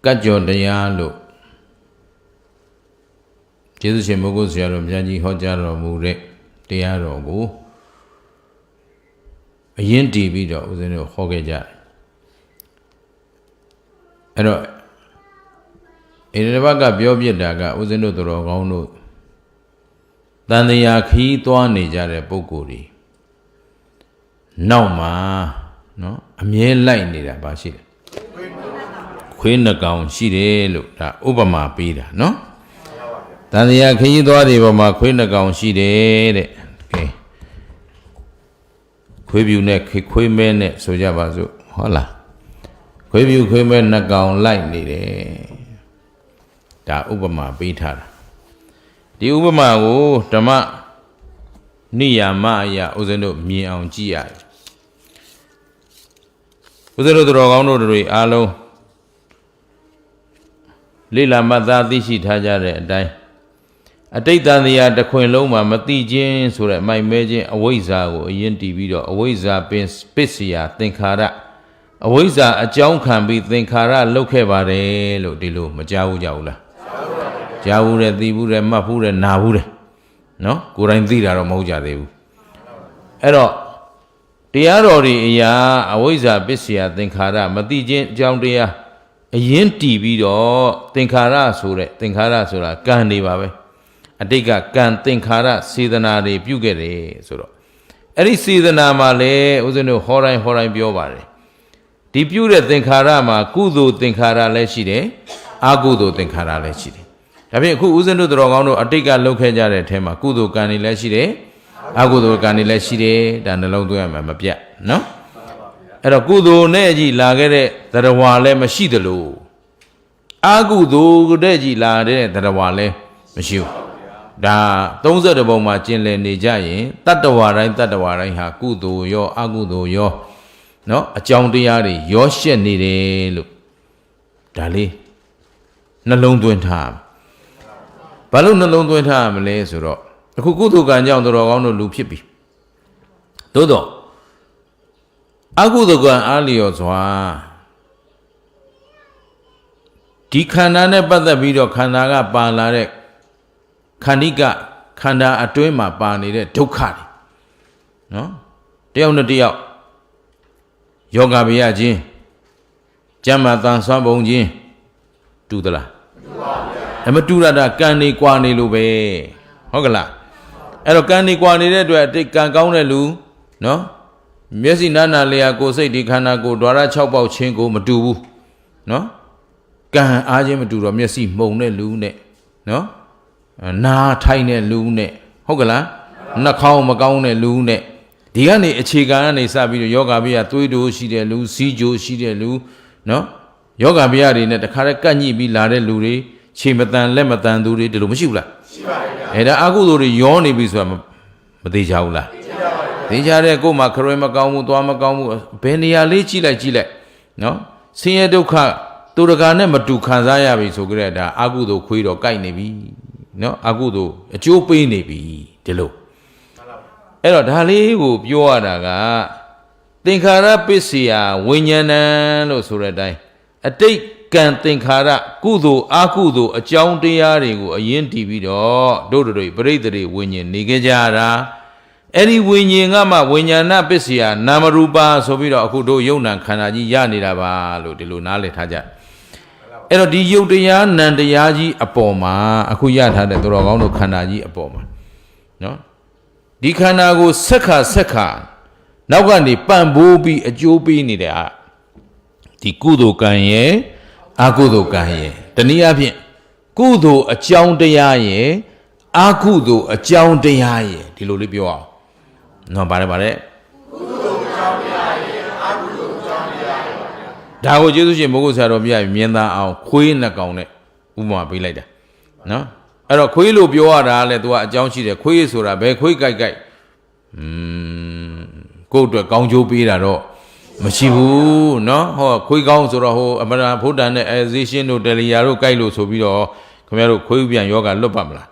ကတ်ကြောတရားလို့ကျေးဇူးရှင်မိုးကုတ်ဆရာတော်ဘုရားကြီးဟောကြားတော်မူတဲ့တရားတော်ကိုအရင်တည်ပြီးတော့ဦးဇင်းတို့ဟောခဲ့ကြတယ်အဲ့တော့ဣရိဘကပြောပြတာကဦးဇင်းတို့တော်ကောင်းတို့တန်တရားခီးသွားနေကြတဲ့ပုဂ္ဂိုလ်တွေနောက်မှာနော်အမြဲလိုက်နေတာပါရှိတယ်ခွေးနှကောင်ရှိတယ်လို့ဒါဥပမာပေးတာနော်တန်တရားခီးသွားတွေပေါ်မှာခွေးနှကောင်ရှိတယ်တဲ့ကဲခွေးပြူနဲ့ခွေးမဲနဲ့ဆိုကြပါစို့ဟုတ်လားခွေးပြူခွေးမဲနှကောင်လိုက်နေတယ်ဒါဥပမာပေးထားတာဒီဥပမာကိုဓမ္မနိယာမအရာဦးဇင်းတို့မြင်အောင်ကြည့်ရတယ်ဦးဇင်းတို့တော်ကောင်းတို့တွေအားလုံးလိလာမသားသိရှိထားကြတဲ့အတိုင်းအတိတ်တန်တရားတစ်ခွင်လုံးမှာမသိခြင်းဆိုတဲ့မိုက်မဲခြင်းအဝိဇ္ဇာကိုအရင်တည်ပြီးတော့အဝိဇ္ဇာပစ္စယသင်္ခါရအဝိဇ္ဇာအကြောင်းခံပြီးသင်္ခါရလုပ်ခဲ့ပါတယ်လို့ဒီလိုမကြားဘူးကြဘူးလားကြားဘူးတယ်သိဘူးတယ်မှတ်ဘူးတယ်နာဘူးတယ်နော်ကိုယ်တိုင်သိတာတော့မဟုတ်ကြသေးဘူးအဲ့တော့တရားတော်တွေအရာအဝိဇ္ဇာပစ္စယသင်္ခါရမသိခြင်းအကြောင်းတရားအရင်တည်ပြီးတော့သင်္ခါရဆိုတဲ့သင်္ခါရဆိုတာကံနေပါပဲအတိတ်ကကံသင်္ခါရစေတနာတွေပြုခဲ့တယ်ဆိုတော့အဲ့ဒီစေတနာမှာလည်းဦးဇင်းတို့ဟောတိုင်းပြောပါတယ်ဒီပြုတဲ့သင်္ခါရမှာကုသိုလ်သင်္ခါရလည်းရှိတယ်အကုသိုလ်သင်္ခါရလည်းရှိတယ်ဒါဖြင့်အခုဦးဇင်းတို့တော်ကောင်းတို့အတိတ်ကလုပ်ခဲ့ကြတဲ့အထဲမှာကုသိုလ်ကံတွေလည်းရှိတယ်အကုသိုလ်ကံတွေလည်းရှိတယ်ဒါနှလုံးသွင်းရမှာမပြတ်နော်အဲ့တော့ကုသိုလ်နဲ့ကြည်လာခဲ့တဲ့သရဝါလည်းမရှိသလိုအကုသိုလ်တဲ့ကြည်လာတဲ့သရဝါလည်းမရှိဘူးဒါ30ပုံမှာကျင်လည်နေကြရင်တတ္တဝါတိုင်းဟာကုသိုလ်ရောအကုသိုလ်ရောနော်အကြောင်းတရားတွေရောရှက်နေတယ်လို့ဒါလေးနှလုံးသွင်းထားဘာလို့နှလုံးသွင်းထားရမလဲဆိုတော့အခုကုသိုလ်ကံကြောင့်တော်ကောင်းတို့လူဖြစ်ပြီသို့တော့အကုသိုလ်ကံအားလျော်စွာဒီခန္ဓာနဲ့ပတ်သက်ပြီးတော့ခန္ဓာကပါလာတဲ့ခန္ဓိကခန္ဓာအတွင်းမှာပါနေတဲ့ဒုက္ခတွေနော်တယောက်နဲ့တယောက်ယောဂဗျာခြင်းကျမ်းမာတန်ဆွမ်းပုံခြင်းတူသလားမတူရတာကံနေကွာနေလို့ပဲဟုတ်ကလားအဲ့တော့ကံနေကွာနေတဲ့အတွက်အတိတ်ကံကောင်းတဲ့လူနော်မျက်စိနာနာလျာကိုယ်စိတ်ဒီခန္ဓာကိုယ်ဓာရ6ပေါက်ချင်းကိုမတူဘူးနော်ကံအားချင်းမတူတော့မျက်စိမှုန်တဲ့လူနဲ့နော်နာထိုင်တဲ့လူနဲ့ဟုတ်ကလားနှာခေါင်းမကောင်းတဲ့လူနဲ့ဒီကနေအခြေခံကနေစပြီးတော့ယောဂဗျာသွေးတိုးရှိတဲ့လူစီးကြိုးရှိတဲ့လူနော်ယောဂဗျာတွေနဲ့တခါတည်းကန့်ညှိပြီးလာတဲ့လူတွေခြေမတန်လက်မတန်သူတွေဒီလိုမရှိဘူးလားရှိပါရဲ့အဲ့ဒါအကုသိုလ်တွေရောနေပြီဆိုတာမသေးချဘူးလားသိကြတဲ့ကိုယ်မှာခရွေမကောင်းဘူးသွားမကောင်းဘူးဘယ်နေရာလေးကြည့်လိုက်နော်ဆင်းရဲဒုက္ခသူတကာနဲ့မတူခံစားရပြီဆိုကြတဲ့ဒါအကုသိုလ်ခွေးတော့ကြိုက်နေပြီနော်အကုသိုလ်အကျိုးပေးနေပြီဒီလိုအဲ့တော့ဒါလေးကိုပြောရတာကသင်္ခါရပစ္စယဝိညာဏံလို့ဆိုတဲ့အတိုင်းအတိတ်ကံသင်္ခါရကုသိုလ်အကုသိုလ်အကြောင်းတရားတွေကိုအရင်တည်ပြီးတော့တို့တွေပရိသေတွေဝိညာဉ်နေကြကြတာအဲ့ဒီဝိညာဉ်ကမှဝိညာဏပစ္စယနာမရူပဆိုပြီးတော့အခုတို့ယုံနာခန္ဓာကြီးရနေတာပါလို့ဒီလိုနားလည်ထားကြအဲ့တော့ဒီယုတ်တရားနံတရားကြီးအပေါ်မှာအခုရထားတဲ့တော်ကောင်းတို့ခန္ဓာကြီးအပေါ်မှာနော်ဒီခန္ဓာကိုဆက်ခါနောက်ကနေပံ့ပိုးပြီးအကျိုးပေးနေတဲ့ဒီကုသိုလ်ကံရဲ့အကုသိုလ်ကံရဲ့တနည်းအားဖြင့်ကုသိုလ်အကြောင်းတရားရဲ့အကုသိုလ်အကြောင်းတရားရဲ့ဒီလိုလေးပြောအောင်နော်ဗါတယ်ကုသိုလ်အကြောင်းတရားရဲ့အကုသိုလ်အကြောင်းတရားရဲ့ဒါကိုကျေးဇူးရှင်မိုးကုတ်ဆရာတော်မြတ်မြင်သာအောင်ခွေးနှကောင်နဲ့ဥပမာပေးလိုက်တာနော်အဲ့တော့ခွေးလို့ပြောရတာလဲသူကအကြောင်းရှိတယ်ခွေးဆိုတာဘယ်ခွေးကြိုက်ကိုယ့်အတွက်ကောင်းကျိုးပေးတာတော့မရှိဘူးเนาะဟောခွေးကောင်းဆိုတော့ဟိုအမရာဖုဒ္ဒန်နဲ့အဲဇေရှင်းတို့တယ်လီယာတို့ကြိုက်လို့ဆိုပြီးတော့ခင်ဗျားတို့ခွေးပြန်ယောဂလွတ်ပါမလား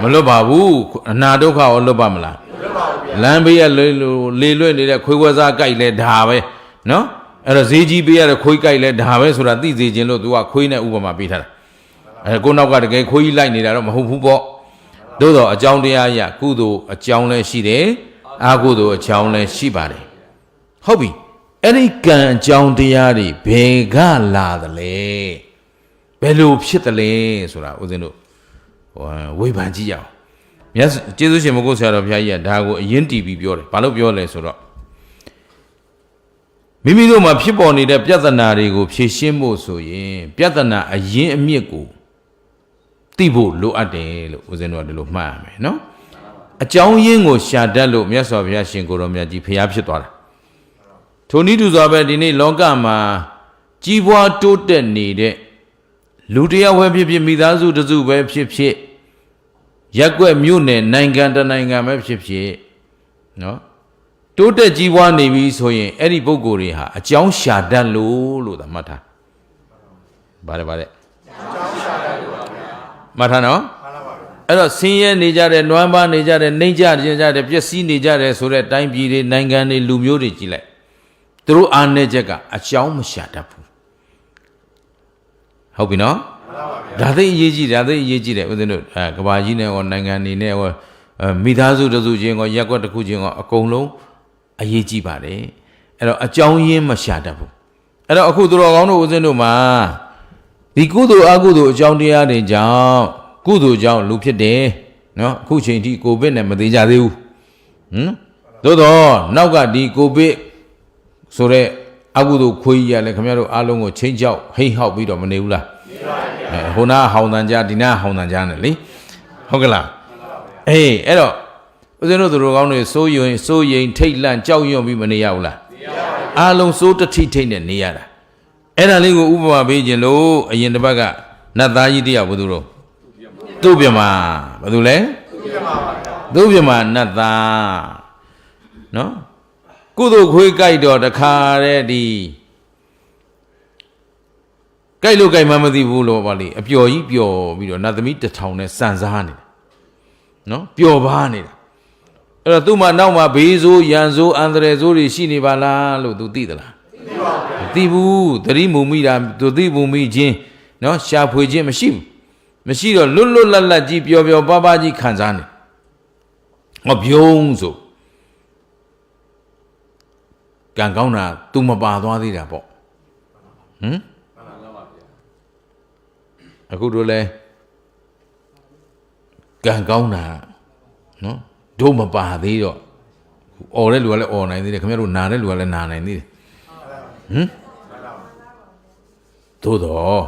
မလွတ်ပါဘူးအနာဒုက္ခရောလွတ်ပါမလားမလွတ်ပါဘူးလမ်းဘေးကလေလွတ်နေတဲ့ခွေးဝဲစားကြိုက်လဲဒါပဲเนาะ အဲ့တော့ဈေးကြီးပေးရတဲ့ခွေးကြိုက်လဲဒါပဲဆိုတာသိစေခြင်းလို့ तू ကခွေးနဲ့ဥပမာပေးထားတာကိုနောက်ကတကယ်ခွေးကြီးလိုက်နေတာတော့မဟုတ်ဘူးပေါ့သို့တော့အကြောင်းတရားရကုသိုလ်အကြောင်းလဲရှိတယ်အကုသိုလ်အကြောင်းလဲရှိပါတယ်ဟုတ်ပြီအဲ့ဒီကံအကြောင်းတရားတွေဘယ်ကလာသလဲဘယ်လိုဖြစ်သလဲဆိုတာဦးဇင်းတို့ဝေဖန်ကြည့်ရအောင်မြတ်ကျေးဇူးရှင်မကုတ်ဆရာတော်ဘုရားကြီးကဒါကိုအရင်တီးပြီးပြောတယ်ဘာလို့ပြောလဲဆိုတော့မိမိတို့မှာဖြစ်ပေါ်နေတဲ့ပြဿနာတွေကိုဖြေရှင်းဖို့ဆိုရင်ပြဿနာအရင်အမြစ်ကိုသိဖို့လိုအပ်တယ်လို့ဦးဇင်းတို့ကဒီလိုမှတ်ရမယ်နော်အကြောင်းရင်းကိုရှာတတ်လို့မြတ်စွာဘုရားရှင်ကိုရောမြတ်ကြီးဖျားဖြစ်သွားတာထိုနည်းတူစွာပဲဒီနေ့လောကမှာကြီးပွားတိုးတက်နေတဲ့လူတယောက်ပဲဖြစ်ဖြစ်မိသားစုတစ်စုပဲဖြစ်ဖြစ်ရက်ွက်မြို့နယ်နိုင်ငံတနိုင်ငံပဲဖြစ်ဖြစ်နော်တိုးတက်ကြီးပွားနေပြီဆိုရင်အဲ့ဒီပုဂ္ဂိုလ်တွေဟာအကြောင်းရှာတတ်လို့သာမှတ်ထားဗါတယ်အကြောင်းရှာတတ်လို့ပါဗျာမှတ်ထားနော်အဲ့တော့ဆင်းရဲနေကြတဲ့နွမ်းပါနေကြတဲ့နှိမ့်ကြခြင်းကြတဲ့ပျက်စီးနေကြတဲ့ဆိုတဲ့တိုင်းပြည်တွေနိုင်ငံတွေလူမျိုးတွေကြည့်လိုက်သူတို့အားနည်းချက်ကအကြောင်းမရှာတတ်ဘူးဟုတ်ပြီနော်ဒါသိအရေးကြီးတယ်ဦးဇင်းတို့ကဘာကြီးနဲ့ဟောနိုင်ငံနေနဲ့ဟောမိသားစုတစ်စုချင်းဟောရက်ွက်တစ်ခုချင်းဟောအကုန်လုံးအရေးကြီးပါတယ်အဲ့တော့အကြောင်းရင်းမရှာတတ်ဘူးအဲ့တော့အခုသူတော်ကောင်းတို့ဦးဇင်းတို့မှာဒီကုသိုလ်အကုသိုလ်အကြောင်းတရားတွေကြောင့်ကုသိုလ်ကြောင့်လူဖြစ်တယ်နော်အခုချိန်ထိကိုဗစ်နဲ့မသေးကြသေးဘူးသို့တော့နောက်ကဒီကိုဗစ်ဆိုတဲ့အကုသိုလ်ခွေးကြီးရလဲခင်ဗျားတို့အားလုံးကိုချိန်ကြောက်ဟိတ်ဟောက်ပြီးတော့မနေဘူးလားဟိုနာဟောင်းတန်ကြားဒီနာဟောင်းတန်ကြားနဲ့လေဟုတ်ကလားအေးအဲ့တော့ဦးဇင်းတို့သူတို့ကောင်းတွေစိုးရင်ထိတ်လန့်ကြောက်ရွံ့ပြီးမနေရဘူးလားအားလုံးစိုးတထိထိတ်နဲ့နေရတာအဲ့ဒါလေးကိုဥပမာပေးခြင်းလို့အရင်တစ်ပတ်ကနတ်သားကြီးတယောက်ဘယ်သူတော့သူ့ပြမဘယ်သူလဲသူ့ပြမနတ်သားနော်ကုသိုလ်ခွေးကြိုက်တော့တခါတဲ့ဒီကြိုက်လို့ကြိုက်မှမသိဘူးလို့ပါလေအပျော်ကြီးပျော်ပြီးတော့နတ်သမီးတစ်ထောင်နဲ့စံစားနေတာနော်ပျော်ပါနေတာအဲ့တော့သူ့မှာနောက်မှာဘေးဆိုးရန်ဆိုးအန္တရာယ်ဆိုးတွေရှိနေပါလားလို့ तू သိသလားမသိဘူးသတိမူမိတာ तू သိမူမိခြင်းနော်ရှာဖွေခြင်းမရှိတော့လွတ်လပ်ကြီးပျော်ပါးကြီးခံစားနေဟောပြုံးဆိုကံကောင်းတာ तू မပါသွားသေးတာပေါ့အခုတို့လဲကံကောင်းတာနော်တို့မပါသေးတော့អော်တဲ့လူကလည်းអော်နိုင်သေးတယ်ခင်ဗျားတို့နာတဲ့လူကလည်းနာနိုင်သေးတယ်သို့တော့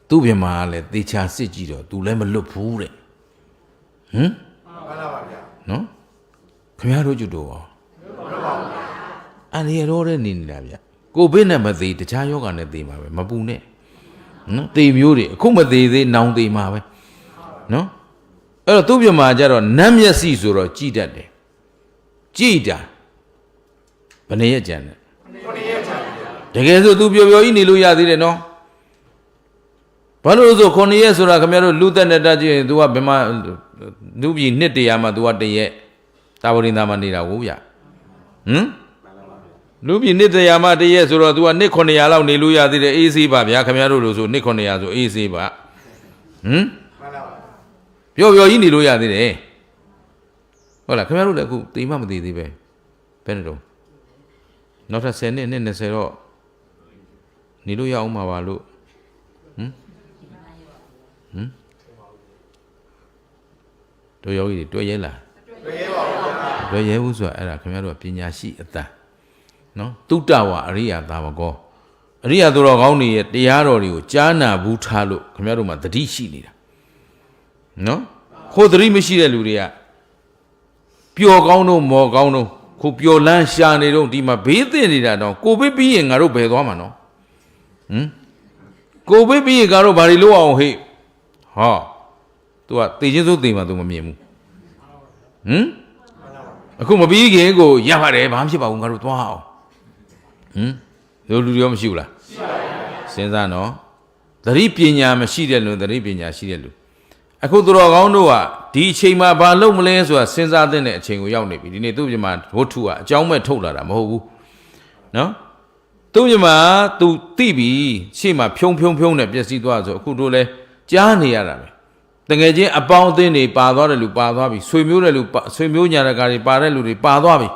သူ့ပြမကလည်းသေချာစစ်ကြည့်တော့ तू လည်းမလွတ်ဘူးတဲ့မှန်ပါဗျာနော်ခင်ဗျားတို့ကျွတ်တော့ရောအန်ရရောတဲ့နေနေတာဗျကိုဗစ်နဲ့မသေးတခြားယောဂနဲ့သေမှာပဲမပူနဲ့နော်သေမျိုးတွေအခုမသေးသေးနောင်သေမှာပဲနော်အဲ့တော့သူ့ပြမှာကြတော့နတ်မျက်စိဆိုတော့ကြည်တတ်တယ်ကြည်တာဘယ်နှစ်ရက်ကြံလဲတကယ်ဆိုသူပျော်ကြီးနေလို့ရသေးတယ်နော်ဘာလို့ဆို9ရက်ဆိုတာခင်ဗျားတို့လူသက်နဲ့တတ်ကြည့်ရင် तू ကဘယ်မှာလူပြည်နှစ်တရာမှာ तू ကတရက်တာဝရင်သားမှာနေတာဟုတ်ဗျလူပြည်နှစ်တရာမှာတရက်ဆိုတော့ तू ကနှစ်900လောက်နေလို့ရသေးတယ်အေးဆေးပါဗျာခင်ဗျားတို့လို့ဆိုနှစ်900ဆိုအေးဆေးပါပျော်ကြီးနေလို့ရသေးတယ်ဟုတ်လားခင်ဗျားတို့လည်းအခုတိမ်မမသေးသေးပဲဘယ်နဲ့တော့နောက်ထပ်10နှစ်20တော့နေလို့ရအောင်မှာပါလို့တို့ယောဂီတွေတွေ့ရဲလားတွေ့ရဲပါဘူးတွေ့ရဲဘူးဆိုတာအဲ့ဒါခင်ဗျားတို့ကပညာရှိအတန်နော်တုတ္တဝအရိယာသာဝကောအရိယာသူတော်ကောင်းတွေရဲ့တရားတော်တွေကိုကြားနာဘူးထားလို့ခင်ဗျားတို့မှာတတိရှိနေတာနော်ခိုးသတိမရှိတဲ့လူတွေကပျော်ကောင်းတော့မော်ကောင်းတော့ခုပျော်လန်းရှာနေတော့ဒီမှာဘေးသင့်နေတာတော့ကိုဗစ်ပြီးရင်ငါတို့ဘယ်သွားမှာနော်ကိုဗစ်ပြီးရင်ငါတို့ဘာတွေလုပ်အောင်ဟေ့ဟော तू ကတေချင်းစိုးတေမှာ तू မမြင်ဘူးအခုမပြီးခင်ကိုရပါတယ်ဘာမှဖြစ်ပါဘူးငါတို့သွားအောင်လူရောမရှိဘူးလားရှိပါဘူးစဉ်းစားနော်သတိပညာမရှိတဲ့လူသတိပညာရှိတဲ့လူအခုသူတော်ကောင်းတို့ကဒီအချိန်မှာဘာလုပ်မလဲဆိုတာစဉ်းစားတဲ့အချိန်ကိုရောက်နေပြီဒီနေ့သူ့ပြမဝတ္ထုကအကြောင်းမဲ့ထုတ်လာတာမဟုတ်ဘူးနော် သူ့မြမသူတိပြီးရှေ့မှာဖြုံနဲ့ပျက်စီးသွားဆိုအခုတို့လဲကြားနေရတာပဲတကယ်ချင်းအပေါင်းအသင်းတွေပါသွားတယ်လူပါသွားပြီဆွေမျိုးတဲ့လူဆွေမျိုးညာတကာတွေပါတဲ့လူတွေပါသွားပြီ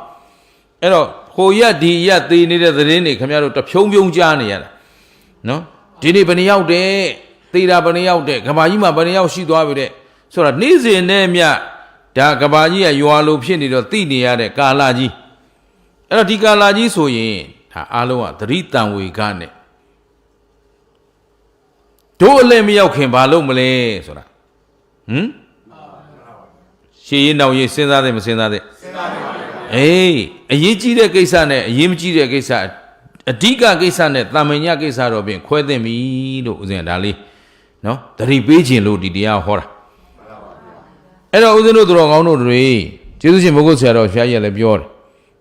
အဲ့တော့ဟိုရက်ဒီရက်သေးနေတဲ့သတင်းတွေခင်ဗျားတို့တဖြုံကြားနေရတာနော်ဒီနေ့ဘယ်နှယောက်တဲ့သေတာဘယ်နှယောက်တဲ့ကဘာကြီးမှာဘယ်နှယောက်ရှိသွားပြီတဲ့ဆိုတော့နေ့စဉ်နဲ့မြဒါကဘာကြီးကရွာလိုဖြစ်နေတော့သိနေရတဲ့ကာလကြီးအဲ့တော့ဒီကာလကြီးဆိုရင်ဒါအားလုံးကသတိတန်ဝေကနဲ့တို့အလည်းမရောက်ခင်ဘာလုပ်မလဲဆိုတာရှေးရင်တောင်ရေးစဉ်းစားတယ်မစဉ်းစားတဲ့စဉ်းစားတယ်ပါဗျာအေးအရေးကြီးတဲ့ကိစ္စနဲ့အရေးမကြီးတဲ့ကိစ္စအဓိကကိစ္စနဲ့တာမန်ညကိစ္စတော့ပြင်ခွဲသင့်ပြီလို့ဦးဇင်းဒါလေးနော်သတိပေးခြင်းလို့ဒီတရားဟောတာအဲ့တော့ဦးဇင်းတို့တော်ကောင်းတို့တွေကျေးဇူးရှင်ဘုဂုတ်ဆရာတော်ဘုရားကြီးလည်းပြောတယ်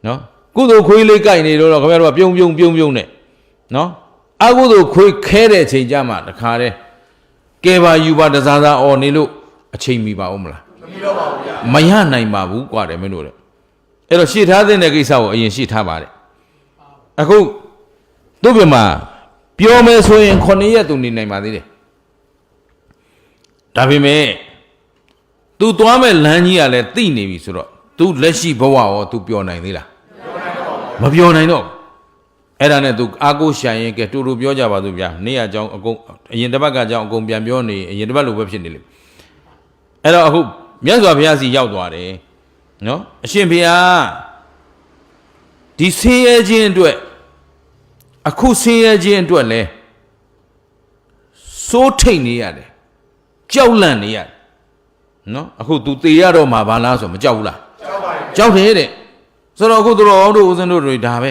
နော်ကုသိုလ်ခွေးလေးကြိုက်နေတော့ခင်ဗျားတို့ကပြုံနဲ့နော်အကုသိုလ်ခွေးခဲတဲ့အချိန်ကြမှာတခါတည်းကဲပါယူပါတစားစားអော်နေလို့အချိန်မီပါဦးမလားမမီတော့ပါဘူးဗျာမရနိုင်ပါဘူးကွာတယ်မင်းတို့လည်းအဲ့တော့ရှေ့ထားတဲ့ကိစ္စကိုအရင်ရှေ့ထားပါတယ်အခုသူ့ပြမှာပြောမယ်ဆိုရင်9ရက်သူနေနိုင်ပါသေးတယ်ဒါပေမဲ့ तू သွားမဲ့လမ်းကြီးကလည်းသိနေပြီဆိုတော့ तू လက်ရှိဘဝရော तू ပြောနိုင်သေးလားမပြောနိုင်တော့အဲ့ဒါနဲ့ तू အာကိုရှာရင်ကဲတူတူပြောကြပါစို့ဗျာနေ့အကြောင်းအကုန်အရင်တစ်ပတ်ကအကြောင်းအကုန်ပြန်ပြောနေအရင်တစ်ပတ်လိုပဲဖြစ်နေလေအဲ့တော့အခုမြတ်စွာဘုရားစီရောက်သွားတယ်နော်အရှင်ဘုရားဒီဆင်းရဲခြင်းအတွက်အခုဆင်းရဲခြင်းအတွက်လဲစိုးထိတ်နေရတယ်ကြောက်လန့်နေရတယ်နော်အခု तू သေရတော့မှာဘာလားဆိုမကြောက်ဘူးလားကြောက်ပါတယ်ကြောက်တယ်တဲ့ဆိုတော့အခုတို့အောင်တို့ဦးဇင်းတို့တွေဒါပဲ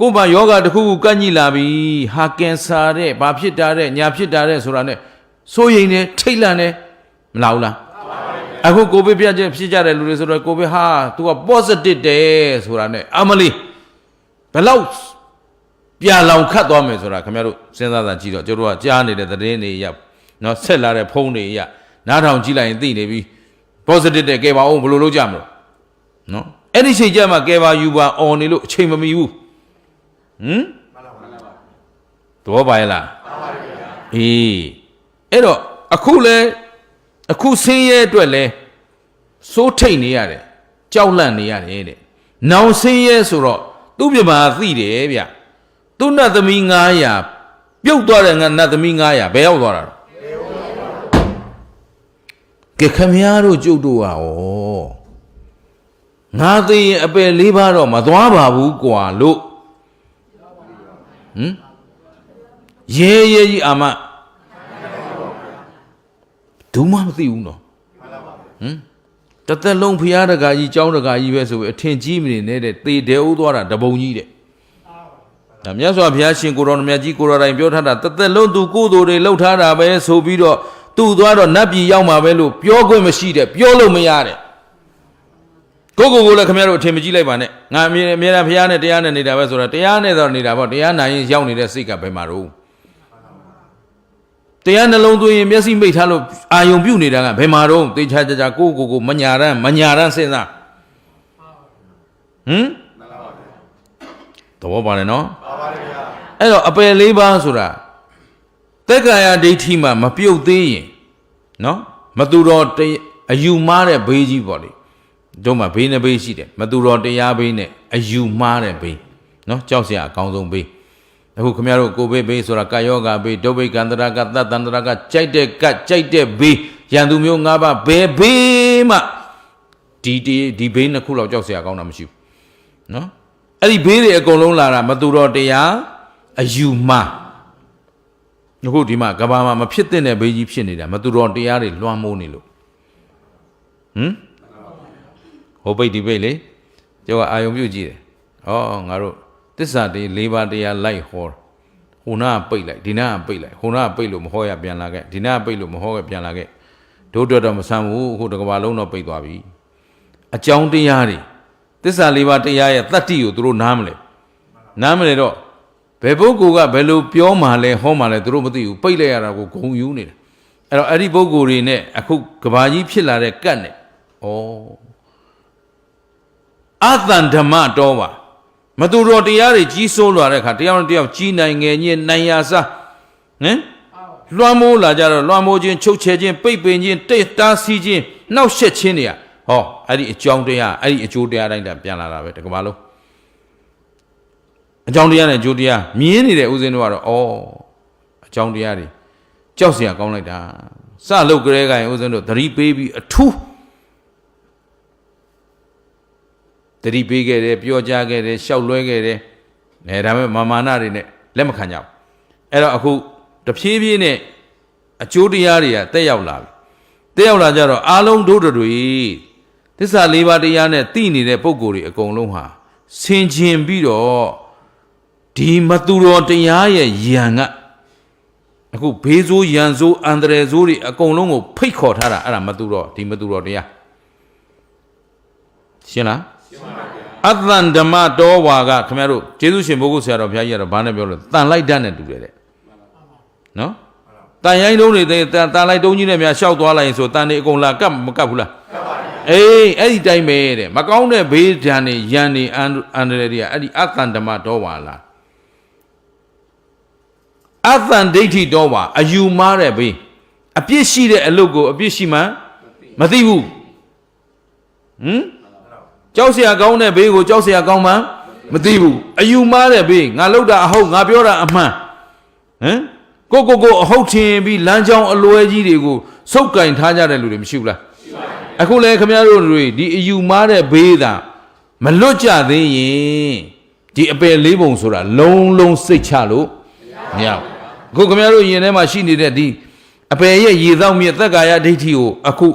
ကိုယ်မှာယောဂတစ်ခုခုကန့်ညိလာပြီဟာကင်ဆာတဲ့ဘာဖြစ်တာတဲ့ညာဖြစ်တာတဲ့ဆိုတာနဲ့စိုးရိမ်နေထိတ်လန့်နေမလားဘူးလားအခုကိုဗစ်ပြချက်ဖြစ်ကြတဲ့လူတွေဆိုတော့ကိုဗစ်ဟာ तू က positive တယ်ဆိုတာနဲ့အမလီဘယ်လောက်ပြလောင်ခတ်သွားမယ်ဆိုတာခင်ဗျားတို့စဉ်းစားတာကြည့်တော့ကျတို့ကကြားနေတဲ့သတင်းတွေရနော်ဆက်လာတဲ့ဖုန်းတွေရနားထောင်ကြည့်လိုက်ရင်သိနေပြီ positive တဲ့ကဲပါအောင်ဘယ်လိုလုပ်ကြမလို့နော်အဲ့ဒီချိန်ကျမှကဲပါယူပါអော်နေလို့အချိန်မမီဘူးသဘောပါရဲ့လားအေးအဲ့တော့အခုဆင်းရဲအတွက်လဲစိုးထိတ်နေရတယ်ကြောက်လန့်နေရတယ်တဲ့နောင်ဆင်းရဲဆိုတော့သူ့ပြမာသိတယ်ဗျသူ့နတ်သမီး900ပြုတ်သွားတဲ့ငါနတ်သမီး900ဘယ်ရောက်သွားတာကဲခမည်းတော်ကျုပ်တို့ဟာငါသိရင်အပယ်4ပါးတော့မသွားပါဘူးကွာလို့ရဲကြီးအာမဒုမမသိဘူးနော်တသက်လုံးဖျားတကာကြီးကြောင်းတကာကြီးပဲဆိုပြီးအထင်ကြီးမနေနဲ့တဲ့သေတယ်ဦးသွားတာတပုံကြီးတဲ့ဒါမြတ်စွာဘုရားရှင်ကိုရောမြတ်ကြီးကိုရောတိုင်းပြောထားတာတသက်လုံးသူကိုယ်တော်တွေလှုပ်ထားတာပဲဆိုပြီးတော့သူ့သွားတော့နတ်ပြည်ရောက်မှာပဲလို့ပြောခွင့်မရှိတဲ့ပြောလို့မရတဲ့ကိုလည်းခင်ဗျားတို့အထင်မကြီးလိုက်ပါနဲ့ငါအမြဲတမ်းဘုရားနဲ့တရားနဲ့နေတာပဲဆိုတာတရားနဲ့တော့နေတာပေါ့တရားနိုင်ရင်ရောက်နေတဲ့စိတ်ကဘယ်မှာတော့တရားနှလုံးသွင်းရင်မျက်စိမိတ်ထားလို့အာယုံပြုတ်နေတာကဘယ်မှာတော့တေချာချာကိုမညာရန်စဉ်းစားသဘောပါတယ်နော်ပါပါတယ်ဗျာအဲ့တော့အပယ်4ပါးဆိုတာသက်ကာယဒိဋ္ဌိမှမပြုတ်သေးရင်နော်မသူတော်အယူမှားတဲ့ဘေးကြီးပေါ့လေတို့မှာဘေးနှစ်ဘေးရှိတယ်မသူတော်တရားဘေးနဲ့အယူမှားတဲ့ဘေးနော်ကြောက်စရာအကောင်းဆုံးဘေးအခုခင်ဗျားတို့ကိုဘေးဆိုတာကာယောဂဘေးဒုဗိကန္တရာကသတ္တန္တရာကကြိုက်တဲ့ကကြိုက်တဲ့ဘေးရန်သူမျိုး5ပါးဘယ်ဘေးမှဒီဘေးနှစ်ခုလောက်ကြောက်စရာကောင်းတာမရှိဘူးနော်အဲ့ဒီဘေးတွေအကုန်လုံးလာတာမသူတော်တရားအယူမှားအခုဒီမှာကဘာမှာမဖြစ်တဲ့ဘေးကြီးဖြစ်နေတာမသူတော်တရားတွေလွှမ်းမိုးနေလို့ဟိုပိတ်ဒီပိတ်လေကျောကအာယုံပြုတ်ကြည့်တယ်ငါတို့သစ္စာတေ4ပါးတရားလိုက်ဟောဟိုနာကပိတ်လိုက်ဒီနာကပိတ်လိုက်ဟိုနာကပိတ်လို့မဟောရပြန်လာခဲ့ဒီနာကပိတ်လို့မဟောရပြန်လာခဲ့တို့တော့မဆမ်းဘူးအခုတကဘာလုံးတော့ပိတ်သွားပြီအကြောင်းတရားတွေသစ္စာ4ပါးတရားရဲ့တတ္တိကိုသူတို့နားမလဲတော့ဘယ်ပုဂ္ဂိုလ်ကဘယ်လိုပြောမှလဲဟောမှလဲသူတို့မသိဘူးပိတ်လိုက်ရတာကိုဂုံယူနေတယ်အဲ့တော့အဲ့ဒီပုဂ္ဂိုလ်တွေနဲ့အခုကဘာကြီးဖြစ်လာတဲ့ကတ်နဲ့အတန်ဓမ္မတော်ပါ မတူတော်တရားတွေကြီးစိုးလာတဲ့အခါတရားနဲ့တရားကြီးနိုင်ငယ်ညင်းနိုင်ရစားဟမ်လွှမ်းမိုးလာကြတော့လွှမ်းမိုးခြင်းချုပ်ချယ်ခြင်းပိတ်ပင်ခြင်းတိတ်တားဆီးခြင်းနှောက်ယှက်ခြင်းတွေကဟောအဲ့ဒီအကြောင်းတရားအဲ့ဒီအကျိုးတရားတိုင်းပြန်လာတာပဲတကဘာလုံးအကြောင်းတရားနဲ့အကျိုးတရားမြင်နေတဲ့ဦးဇင်းတို့ကတော့ဩအကြောင်းတရားတွေကြောက်စရာကောင်းလိုက်တာစလုတ်ကြဲကရင်ဦးဇင်းတို့သတိပေးပြီးအထူးသတိပေးခဲ့တယ်ပြောကြားခဲ့တယ်ရှောက်လွှဲခဲ့တယ်ဒါပေမဲ့မာနတွေနဲ့လက်မခံကြဘူးအဲ့တော့အခုတဖြည်းဖြည်းနဲ့အကျိုးတရားတွေကတက်ရောက်လာပြီတက်ရောက်လာကြတော့အားလုံးတို့တွေသစ္စာ၄ပါးတရားနဲ့သိနေတဲ့ပုံကိုယ်တွေအကုန်လုံးဟာဆင်ခြင်ပြီးတော့ဒီမသူတော်တရားရဲ့ယံကအခုဘေးဆိုးရန်ဆိုးအန္တရာယ်ဆိုးတွေအကုန်လုံးကိုဖိတ်ခေါ်ထားတာအဲ့ဒါမသူတော်ဒီမသူတော်တရားရှင်းလားရှင်းပါပါဗျာအသံဓမ္မတော်ဝါကခင်ဗျားတို့ကျေးဇူးရှင်ဘုဂုဆရာတော်ဘုရားကြီးကတော့ဘာနဲ့ပြောလဲတန်လိုက်တတ်နဲ့တူတယ်တဲ့နော်တန်ရိုင်းတုံးတွေတန်လိုက်တုံးကြီးနဲ့များရှောက်သွားလိုက်ရင်ဆိုတန်တွေအကုန်လာကပ်မကပ်ဘူးလားကပ်ပါဘူးအေးအဲ့ဒီတိုင်းပဲတဲ့မကောင်းတဲ့ဘေးဒဏ်တွေရန်တွေအန္တရာယ်တွေကအဲ့ဒီအသံဓမ္မတော်ဝါလားအသံဒိဋ္ဌိတော်ပါအယူမားတဲ့ဘေးအပြစ်ရှိတဲ့အလုပ်ကိုအပြစ်ရှိမှမသိဘူးကြောက်เสียကောင်းတဲ့ဘေးကိုကြောက်เสียကောင်းမှမသိဘူးအယူမားတဲ့ဘေးငါလောက်တာအဟုတ်ငါပြောတာအမှန်ကိုအဟုတ်ထင်ပြီးလမ်းကြောင်းအလွဲကြီးတွေကိုစုပ်ကင်ထားကြတဲ့လူတွေမရှိဘူးလားရှိပါဘူးအခုလည်းခင်ဗျားတို့တွေဒီအယူမားတဲ့ဘေးသာမလွတ်ကြသေးရင်ဒီအပယ်လေးပုံဆိုတာလုံးလုံးစိတ်ချလို့မရဘူးအခုခင်ဗျားတို့ယင်ထဲမှာရှိနေတဲ့ဒီအပယ်ရဲ့ရေသောက်မြတ်သက်္ကာယဒိဋ္ဌိကိုအခု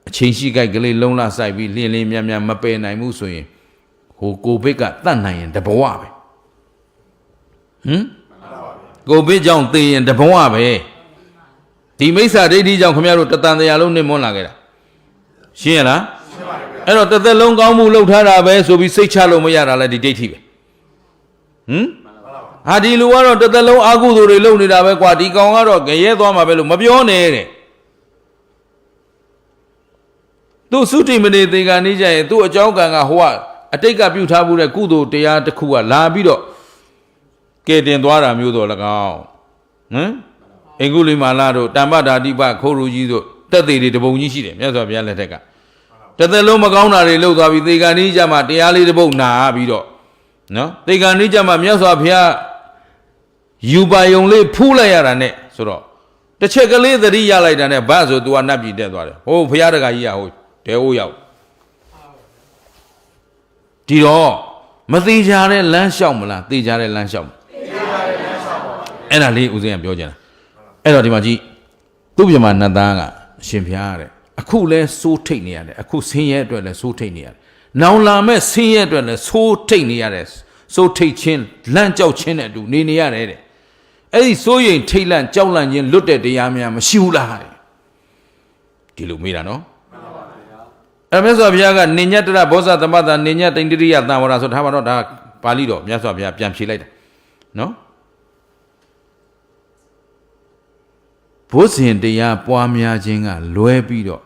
အချိန်ရှိကြိုက်ကလေးလုံးလာဆိုင်ပြီးလင်းလင်းမြတ်မြတ်မပယ်နိုင်ဘူးဆိုရင်ဟိုကိုဘိတ်ကတတ်နိုင်ရင်တဘဝပဲကိုဘိတ်ကြောင့်သိရင်တဘဝပဲဒီမိစ္ဆာဒိဋ္ဌိကြောင့်ခင်ဗျားတို့တတန်တရားလုံးနှိမ့်မွန်းလာခဲ့တာရှင်းရလားရှင်းပါပြီအဲ့တော့တစ်သက်လုံးကောင်းမှုလုပ်ထားတာပဲဆိုပြီးစိတ်ချလို့မရတာလဲဒီဒိဋ္ဌိပဲဟာဒီလူကတော့တစ်သက်လုံးအာဟုသူတွေလုပ်နေတာပဲကွာဒီကောင်ကတော့ကြရဲသွားမှာပဲလို့မပြောနဲ့တဲ့သူသုတိမနေသေကနေ့ကျရင်သူ့အကြောင်းကံကဟိုကအတိတ်ကပြုထားမှုတဲ့ကုသိုလ်တရားတစ်ခုကလာပြီးတော့ကဲတင်သွားတာမျိုးတော့၎င်းအင်္ဂုလိမာလာတို့တမ္ပဓာတိပခိုးရူကြီးတို့တက်သေးတွေတပုံကြီးရှိတယ်မြတ်စွာဘုရားလက်ထက်ကတစ်သက်လုံးမကောင်းတာတွေလုပ်သွားပြီးသေကနေ့ကျမှတရားလေးတစ်ပုဒ်နာပြီးတော့နော်သေကနေ့ကျမှမြတ်စွာဘုရားယူပါယုံလေးဖူးလိုက်ရတာနဲ့ဆိုတော့တစ်ချက်ကလေးသတိရလိုက်တာနဲ့ဘာဆို तू ကနတ်ပြည်တက်သွားတယ်ဟိုဘုရားတကာကြီးကဟိုတဲဟိုရောက်ဒီတော့မသေးကြတဲ့လမ်းလျှောက်မလားသေကြတဲ့လမ်းလျှောက်သေကြတဲ့လမ်းလျှောက်ပါအဲ့ဒါလေးဦးဇင်းကပြောချင်တာအဲ့တော့ဒီမှာကြည့်သူ့ပြမနတ်သားကအရှင်ဘုရားတဲ့အခုလဲစိုးထိတ်နေရတယ်အခုဆင်းရဲအတွက်လဲစိုးထိတ်နေရတယ်နောင်လာမဲ့ဆင်းရဲအတွက်လဲစိုးထိတ်နေရတယ်စိုးထိတ်ခြင်းလန့်ကြောက်ခြင်းနဲ့အတူနေရတယ်တဲ့အဲ့ဒီစိုးရိမ်ထိတ်လန့်ကြောက်လန့်ခြင်းလွတ်တဲ့တရားများမရှိဘူးလားတဲ့ဒီလိုမေးတာနော်အဲ့မြတ်စွာဘုရားကနေညတရဘောဇသမတ္တနေညတိန္ဒိယသံဝရဆိုထားပါတော့ဒါပါဠိတော်မြတ်စွာဘုရားပြန်ဖြေလိုက်တာနော်ဘုဇင်တရားပွားများခြင်းကလွဲပြီးတော့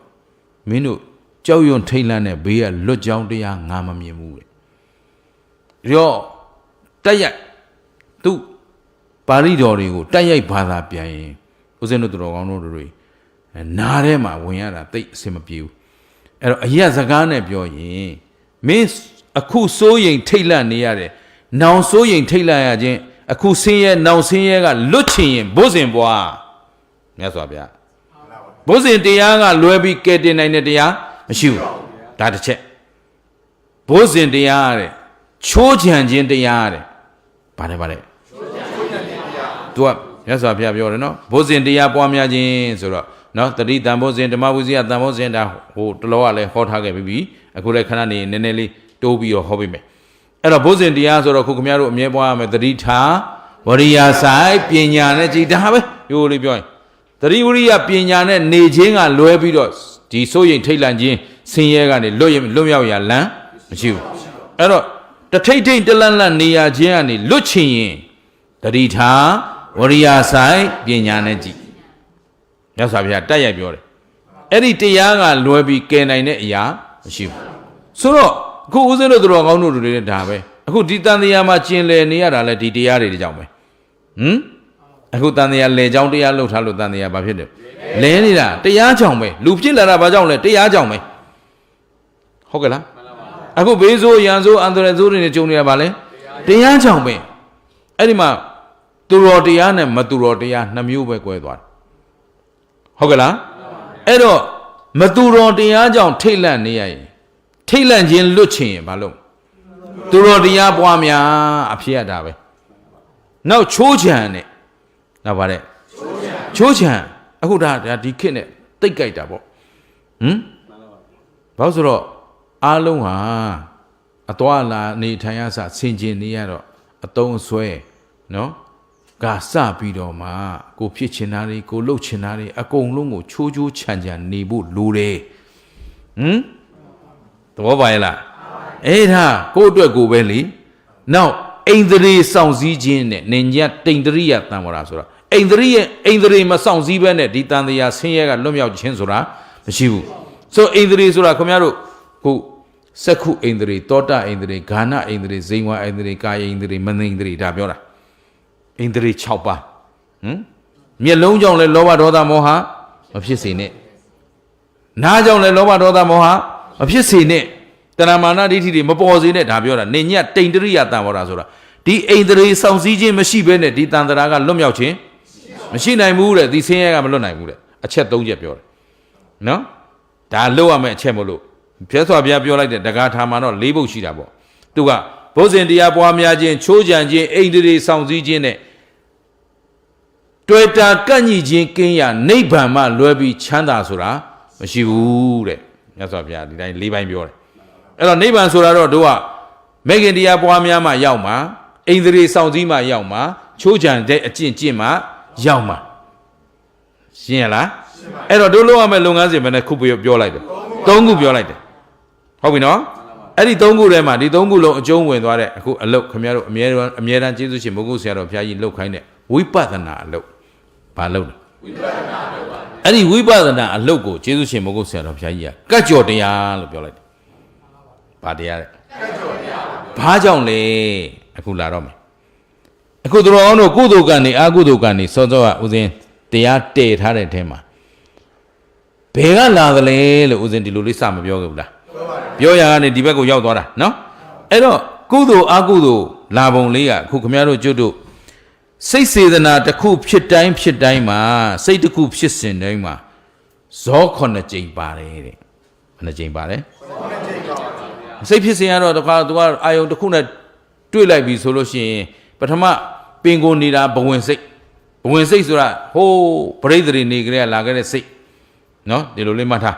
မင်းတို့ကြောက်ရွံ့ထိတ်လန့်တဲ့ဘေးကလွတ်ကြောင်းတရားငါမမြင်ဘူးတဲ့ရောတက်ရိုက်သူပါဠိတော်တွေကိုတက်ရိုက်ဘာသာပြန်ရင်ဦးဇင်းတို့တော်ကောင်းတို့တွေနားထဲမှာဝင်ရတာသိအဆင်မပြေဘူးအဲ့တော့အရက်စကားနဲ့ပြောရင်မင်းအခုစိုးရိမ်ထိတ်လန့်နေရတယ်နောင်စိုးရိမ်ထိတ်လန့်ရခြင်းအခုဆင်းရဲနောင်ဆင်းရဲကလွတ်ချင်ရင်ဘုဇင်ပွားမြတ်စွာဘုရားဘုဇင်တရားကလွဲပြီးကဲတင်နိုင်တဲ့တရားမရှိဘူးဒါတစ်ချက်ဘုဇင်တရားတဲ့ချိုးချံခြင်းတရားတဲ့ဗါတယ်ချိုးချံခြင်းတရားသူကမြတ်စွာဘုရားပြောတယ်နော်ဘုဇင်တရားပွားများခြင်းဆိုတော့နော်တတိတံဘုဇင်ဓမ္မဝိဇ္ဇာတံဘုဇင်ဒါဟိုတလောကလည်းဟောထားခဲ့ပြီအခုလည်းခဏနေနည်းနည်းလေးတိုးပြီးတော့ဟောပေးမယ်အဲ့တော့ဘုဇင်တရားဆိုတော့ခုခင်ဗျားတို့အမြဲပွားရမယ်တတိထားဝရိယဆိုင်ပညာနဲ့ကြည်ဒါပဲရိုးလေးပြောရင်တတိဝရိယပညာနဲ့နေခြင်းကလွဲပြီးတော့ဒီစိုးရိမ်ထိတ်လန့်ခြင်းဆင်းရဲကနေလွတ်မြောက်ရလမ်းမရှိဘူးအဲ့တော့တထိတ်ထိတ်တလန့်လန့်နေရခြင်းကနေလွတ်ချင်ရင်တတိထားဝရိယဆိုင်ပညာနဲ့ကြည်မြတ်စွာဘုရားတက်ရိုက်ပြောတယ်အဲ့ဒီတရားကလွဲပြီးကယ်နိုင်တဲ့အရာမရှိဘူးဆိုတော့ အခုဦးဇင်းတို့တော်ကောင်းတို့တွေလည်းဒါပဲအခုဒီတန်တရားမှာကျင်လည်နေရတာလဲဒီတရားတွေကြောင့်ပဲအခုတန်တရားလဲကြောင်းတရားလှုပ်ထားလို့တန်တရားဘာဖြစ်တယ်လဲနေတာတရားကြောင့်ပဲလူဖြစ်လာတာဘာကြောင့်လဲတရားကြောင့်ပဲဟုတ်ကဲ့လားအခုဘေးဆိုးရန်ဆိုးအန္တရာယ်ဆိုးတွေနဲ့ကြုံနေရပါလဲတရားကြောင့်ပဲအဲ့ဒီမှာသူတော်တရားနဲ့မသူတော်တရားနှစ်မျိုးပဲကွဲသွားတယ်ဟုတ်ကဲ့လားအဲ့တော့မသူတော်တရားကြောင့်ထိတ်လန့်နေရရင်ထိတ်လန့်ခြင်းလွတ်ချင်ရင်ဘာလို့သူတော်တရားပွားများအဖြစ်ရတာပဲနောက်ချိုးချံနဲ့နောက်ပါတဲ့ချိုးချံအခုဒါဒီခေတ်နဲ့တိတ်ကြိုက်တာပေါ့ဘာလို့ဆိုတော့အားလုံးဟာအသွာလာနေထိုင်ရစဆင်ခြင်နေရတော့အတုံးဆွဲနော်ကစပြီးတော့မှကိုဖြစ်ချင်တာတွေကိုလှုပ်ချင်တာတွေအကုန်လုံးကိုချိုးချိုးချံချံနေဖို့လိုတယ်သဘောပါရဲ့လားအဲ့ဒါကိုယ့်အတွက်ကိုပဲလေနောက်အိန္ဒြေစောင့်စည်းခြင်းနဲ့နင်ညတိန်တရိယတံဝရဆိုတာအိန္ဒြေမစောင့်စည်းဘဲနဲ့ဒီတန်တရားဆင်းရဲကလွတ်မြောက်ခြင်းဆိုတာမရှိဘူးဆိုအိန္ဒြေဆိုတာခင်ဗျားတို့ကိုစက္ခုအိန္ဒြေတောတအိန္ဒြေဂါနအိန္ဒြေဇိဝအိန္ဒြေကာယအိန္ဒြေမနိန္ဒြေဒါပြောတာအိန္ဒြေ6ပါးမျက်လုံးကြောင့်လည်းလောဘဒေါသမောဟမဖြစ်စေနဲ့နားကြောင့်လည်းလောဘဒေါသမောဟမဖြစ်စေနဲ့တဏမာနဒိဋ္ဌိတွေမပေါ်စေနဲ့ဒါပြောတာနေညတိန်တရိယတံဝရဆိုတာဒီအိန္ဒြေစောင့်စည်းခြင်းမရှိဘဲနဲ့ဒီတန်တရာကလွတ်မြောက်ခြင်းမရှိနိုင်ဘူးတဲ့ဒီဆင်းရဲကမလွတ်နိုင်ဘူးတဲ့အချက်3ချက်ပြောတယ်နော်ဒါလို့ရမယ့်အချက်မလို့ပြည့်စွာဘုရားပြောလိုက်တဲ့တက္ကထာမှာတော့4ပုဒ်ရှိတာပေါ့သူကဘုဇင်တရားပွားများခြင်းချိုးချံခြင်းအိန္ဒြေစောင့်စည်းခြင်းနဲ့တွေ့တာကန့်ညှိခြင်းကင်းရာနိဗ္ဗာန်မှလွဲပြီးချမ်းသာဆိုတာမရှိဘူးတဲ့မြတ်စွာဘုရားဒီတိုင်း4ပိုင်းပြောတယ်အဲ့တော့နိဗ္ဗာန်ဆိုတာတော့တို့ကမေခင်တရားပွားများမှရောက်မှာအိန္ဒြေစောင့်စည်းမှရောက်မှာချိုးချံတဲ့အကျင့်ကျင့်မှရောက်မှာရှင်းရလားအဲ့တော့တို့လုပ်ရမယ့်လုပ်ငန်းစဉ်ပဲနဲ့ခုပြောလိုက်တယ်3ခုပြောလိုက်တယ်ဟုတ်ပြီနော်အဲ့ဒီ3ခုထဲမှာဒီ3ခုလုံးအကျုံးဝင်သွားတဲ့အခုအလုတ်ခင်ဗျားတို့အမြဲတမ်းကျေးဇူးရှင်မုဂုဆရာတော်ဘုရားကြီးလှုပ်ခိုင်းတဲ့ဝိပဿနာအလုတ်ဘာလုတ်လဲဝိပဿနာအလုတ်ပါအဲ့ဒီဝိပဿနာအလုတ်ကိုကျေးဇူးရှင်မုဂုဆရာတော်ဘုရားကြီးကကတ်ကြော်တရားလို့ပြောလိုက်တယ်ဘာတရားလဲကတ်ကြော်တရားဘာကြောင့်လဲအခုလာတော့မယ်အခုတို့အောင်တို့ကုသိုလ်ကံနေအကုသိုလ်ကံနေစောစောကဥစဉ်တရားတည်ထားတဲ့အထဲမှာဘယ်ကလာသလဲလို့ဥစဉ်ဒီလိုလေးစမပြောခဲ့ဘူးလားပြောရကနေဒီဘက်ကိုရောက်သွားတာနော်အဲ့တော့ကုသိုလ်အကုသိုလ်လာပုံလေးကအခုခမရတို့ကျွတ်တို့စိတ်စေတနာတစ်ခုဖြစ်တိုင်းမှာစိတ်တစ်ခုဖြစ်စဉ်တိုင်းမှာဇော9ကြိမ်ပါတယ်တဲ့ဘယ်နှကြိမ်ပါတယ်9ကြိမ်ပါစိတ်ဖြစ်စဉ်ကတော့တခါသူကအာယုံတစ်ခုနဲ့တွေ့လိုက်ပြီဆိုလို့ရှိရင်ပထမပင်ကိုနေတာဘဝင်စိတ်ဆိုတာဟိုးပရိသေတွေနေကြရလာခဲ့တဲ့စိတ်နော်ဒီလိုလေးမှတ်ထား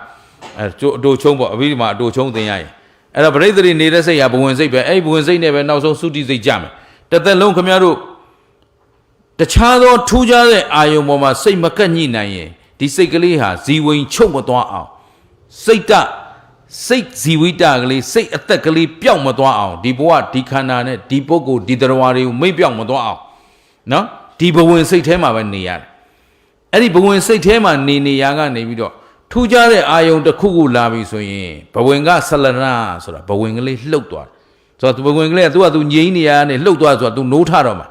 အဲအတူချုံပေါ့အဘိဓမ္မာအတူချုံသင်ရရင်အဲ့တော့ပရိသေတွေနေတဲ့စိတ်ဟာဘဝင်စိတ်ပဲအဲ့ဘဝင်စိတ်နဲ့ပဲနောက်ဆုံးသုတိစိတ်ကြမယ်တစ်သက်လုံးခင်ဗျားတို့တခြားသောထူးခြားတဲ့အာယုံပေါ်မှာစိတ်မကပ်ညှိနိုင်ရင်ဒီစိတ်ကလေးဟာဇီဝင်ချုပ်မသွားအောင်စိတ်ဇီဝိတကလေးစိတ်အသက်ကလေးပျောက်မသွားအောင်ဒီဘဝဒီခန္ဓာနဲ့ဒီပုဂ္ဂိုလ်ဒီတရားတွေကိုမိတ်ပျောက်မသွားအောင်နော်ဒီဘဝင်စိတ်ထဲမှာပဲနေရတယ်အဲ့ဒီဘဝင်စိတ်ထဲမှာနေရကနေပြီးတော့ထူးခြားတဲ့အာယုံတစ်ခုခုလာပြီဆိုရင်ဘဝင်ကဆလနာဆိုတာဘဝင်ကလေးလှုပ်သွားတယ်ဆိုတော့ဘဝင်ကလေးကသူငြိမ်းနေရကနေလှုပ်သွားဆိုတော့သူနိုးထတော့မှာ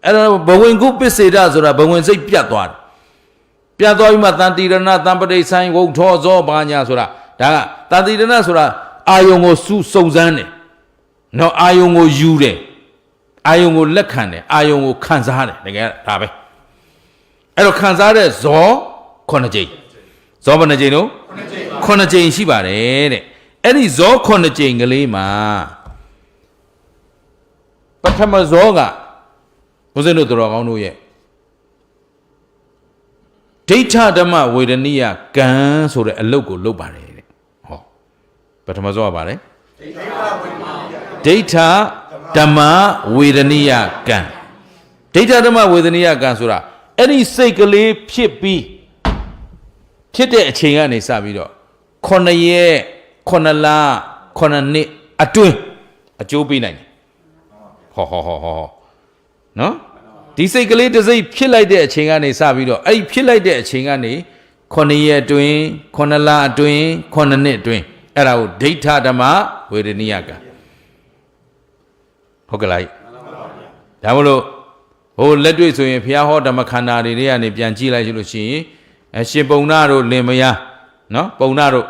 အဲ့တော့ဘဝင်ကုပစ္စေတဆိုတာဘဝင်စိတ်ပြတ်သွားတယ်ပြတ်သွားပြီးမှတန်တိရဏတန်ပတိဆိုင်ဝုထောဇောဘာညာဆိုတာဒါကတန်တိရဏဆိုတာအာယုံကိုစုံစမ်းတယ်နော်အာယုံကိုယူတယ်အာယုံကိုလက်ခံတယ်အာယုံကိုခံစားတယ်တကယ်ဒါပဲအဲ့တော့ခံစားတဲ့ဇော9ကြိမ်ဇောဘယ်နှကြိမ်လို့9ကြိမ်ရှိပါတယ်တဲ့အဲ့ဒီဇော9ကြိမ်ကလေးမှာပထမဇောကဘုဇင်းတို့တော်ကောင်းတို့ရဲ့ဒိဋ္ဌဓမ္မဝေဒနိယကံဆိုတဲ့အလုပ်ကိုလုပ်ပါတယ်တဲ့ဟောပထမဇောကပါတယ်ဒိဋ္ဌဓမ္မဝေဒနိယကံဒိဋ္ဌဓမ္မဝေဒနိယကံဆိုတာအဲ့ဒီစိတ်ကလေးဖြစ်ပြီးဖြစ်တဲ့အချိန်ကနေစပြီးတော့9ရက်9လ9နှစ်အတွင်းအကျိုးပေးနိုင်တယ်ဟောနော်ဒီစိတ်ကလေးတစ်စိတ်ဖြစ်လိုက်တဲ့အချိန်ကနေစပြီးတော့အဲ့ဒီဖြစ်လိုက်တဲ့အချိန်ကနေ9ရက်အတွင်း9လအတွင်း9နှစ်အတွင်း အဲ့ဒါကိုဒိဋ္ဌဓမ္မဝေဒနိယကံဟုတ်ကဲ့လားဒါမို့လို့ဟိုလက်တွေ့ဆိုရင်ဘုရားဟောဓမ္မခန္ဓာတွေကနေပြန်ကြည့်လိုက်လို့ရှိရင်ရှင်ပုံနာတို့လင်မယားနော်ပုံနာတို့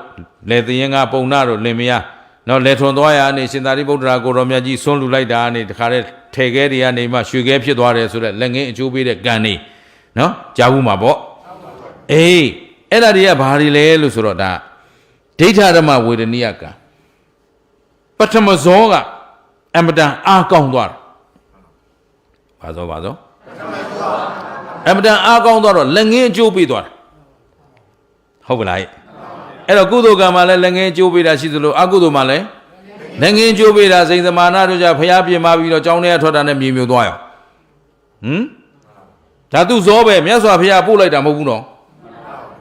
လေသရင်ကပုံနာတို့လင်မယားနော်လေထွန်သွားရအနေရှင်သာရိပုတ္တရာကိုတော်မြတ်ကြီးဆွန့်လူလိုက်တာအနေတခါတည်းထေခဲတွေကနေမှရွှေခဲဖြစ်သွားတယ်ဆိုတော့လက်ငင်းအကျိုးပေးတဲ့ကံနေနော်ကြားဘူးမှာပေါ့အေးအဲ့ဒါတွေကဘာတွေလဲလို့ဆိုတော့ဒါဒိဋ္ဌဓမ္မဝေဒနိယကံပထမဇောကအမတန်အားကောင်းသွားတယ်ဘာသောအမတန်အားကောင်းသွားတော့လက်ငင်းအကျိုးပေးသွားတယ်ဟုတ်ပါလားအဲ့တော့ကုသိုလ်ကံမှာလည်းလက်ငင်းအကျိုးပေးတာရှိသလိုအကုသိုလ်မှာလည်းလက်ငင်းအကျိုးပေးတာစိန်သမာနတို့ကြဖျားပြင်มาပြီးတော့ကြောင်းထဲထွက်တာနဲ့မြေမြုပ်သွားရောဓာတုဇောပဲမြတ်စွာဘုရားပို့လိုက်တာမဟုတ်ဘူးနော်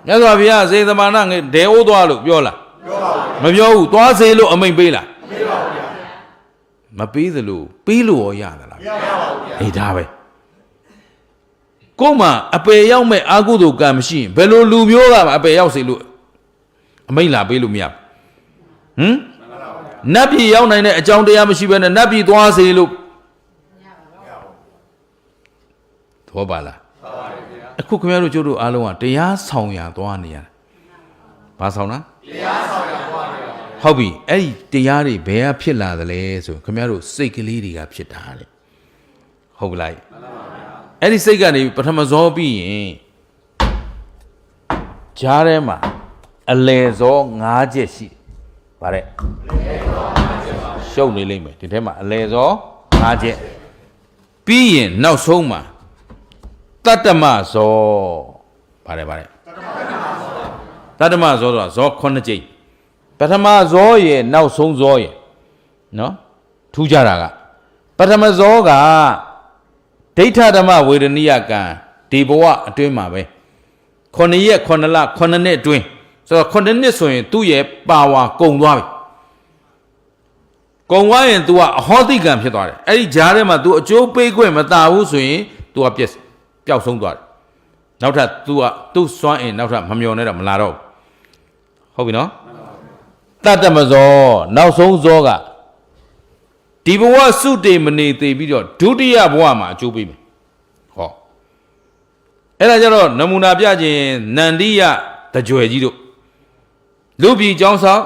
မြတ်စွာဘုရားစိန်သမာနငယ်ဒဲအိုးသွားလို့ပြောလားမပြောဘူးသွားစေလို့အမိန်ပေးလားမပေးသလိုပေးလို့ရောရသလားမရပါဘူးဗျာအေးဒါပဲကို့မှာအပေရောက်မဲ့အာကုသိုလ်ကံမရှိရင်ဘယ်လိုလူမျိုးကမှအပေရောက်စေလို့အမိန်လာပေးလို့မရဘူးနတ်ပြည်ရောက်နိုင်တဲ့အကြောင်းတရားမရှိဘဲနဲ့နတ်ပြည်သွားစေလို့သဘောပါလားပါပါတယ်ဗျာအခုခင်ဗျားတို့ကျတို့အားလုံးကတရားဆောင်ရသွားနေရတယ်ဘာဆောင်လားတရားဆောင်ရသွားနေရတယ်ဟုတ်ပြီအဲ့ဒီတရားတွေဘယ်ကဖြစ်လာသလဲဆိုခင်ဗျားတို့စိတ်ကလေးတွေကဖြစ်တာတဲ့ဟုတ်ပြီလားမှန်ပါပါဗျာအဲ့ဒီစိတ်ကနေပထမဇောပြီးရင်ဂျားထဲမှာအလေဇော5ချက်ရှိဗါတဲ့ရှုပ်နေလိမ့်မယ်ဒီထဲမှာအလေဇော5ချက်ပြီးရင်နောက်ဆုံးမှာတတ္တမဇောဗါတဲ့တတ္တမဇောဆိုတာဇော9ကြိမ်ပထမဇောရဲ့နောက်ဆုံးဇောရဲ့နော်ထူးကြတာကပထမဇောကဒိဋ္ဌဓမ္မဝေဒနိယကံဒီဘဝအတွင်းမှာပဲ9ရက်9လ9နှစ်အတွင်းဆိုတော့9နှစ်ဆိုရင်သူ့ရဲ့ပါဝါကုန်သွားပြီကုန်သွားရင် तू ကအဟောတိကံဖြစ်သွားတယ်အဲ့ဒီဂျားထဲမှာ तू အကျိုးပေးခွင့်မတာဘူးဆိုရင် तू ကပျောက်ဆုံးသွားတယ်နောက်ထပ် तू ကသူ့စွမ်းအင်နောက်ထပ်မမျောနဲ့တော့မလာတော့ဟုတ်ပြီနော်တတ္တမဇောနောက်ဆုံးဇောကဒီဘဝစုတေမနေသေးပြီးတော့ဒုတိယဘဝမှာအကျိုးပေးမယ်ဟောအဲ့ဒါကြတော့နမူနာပြခြင်းနန္ဒီယတကြွယ်ကြီးတို့လူပြည်ကျောင်းဆောင်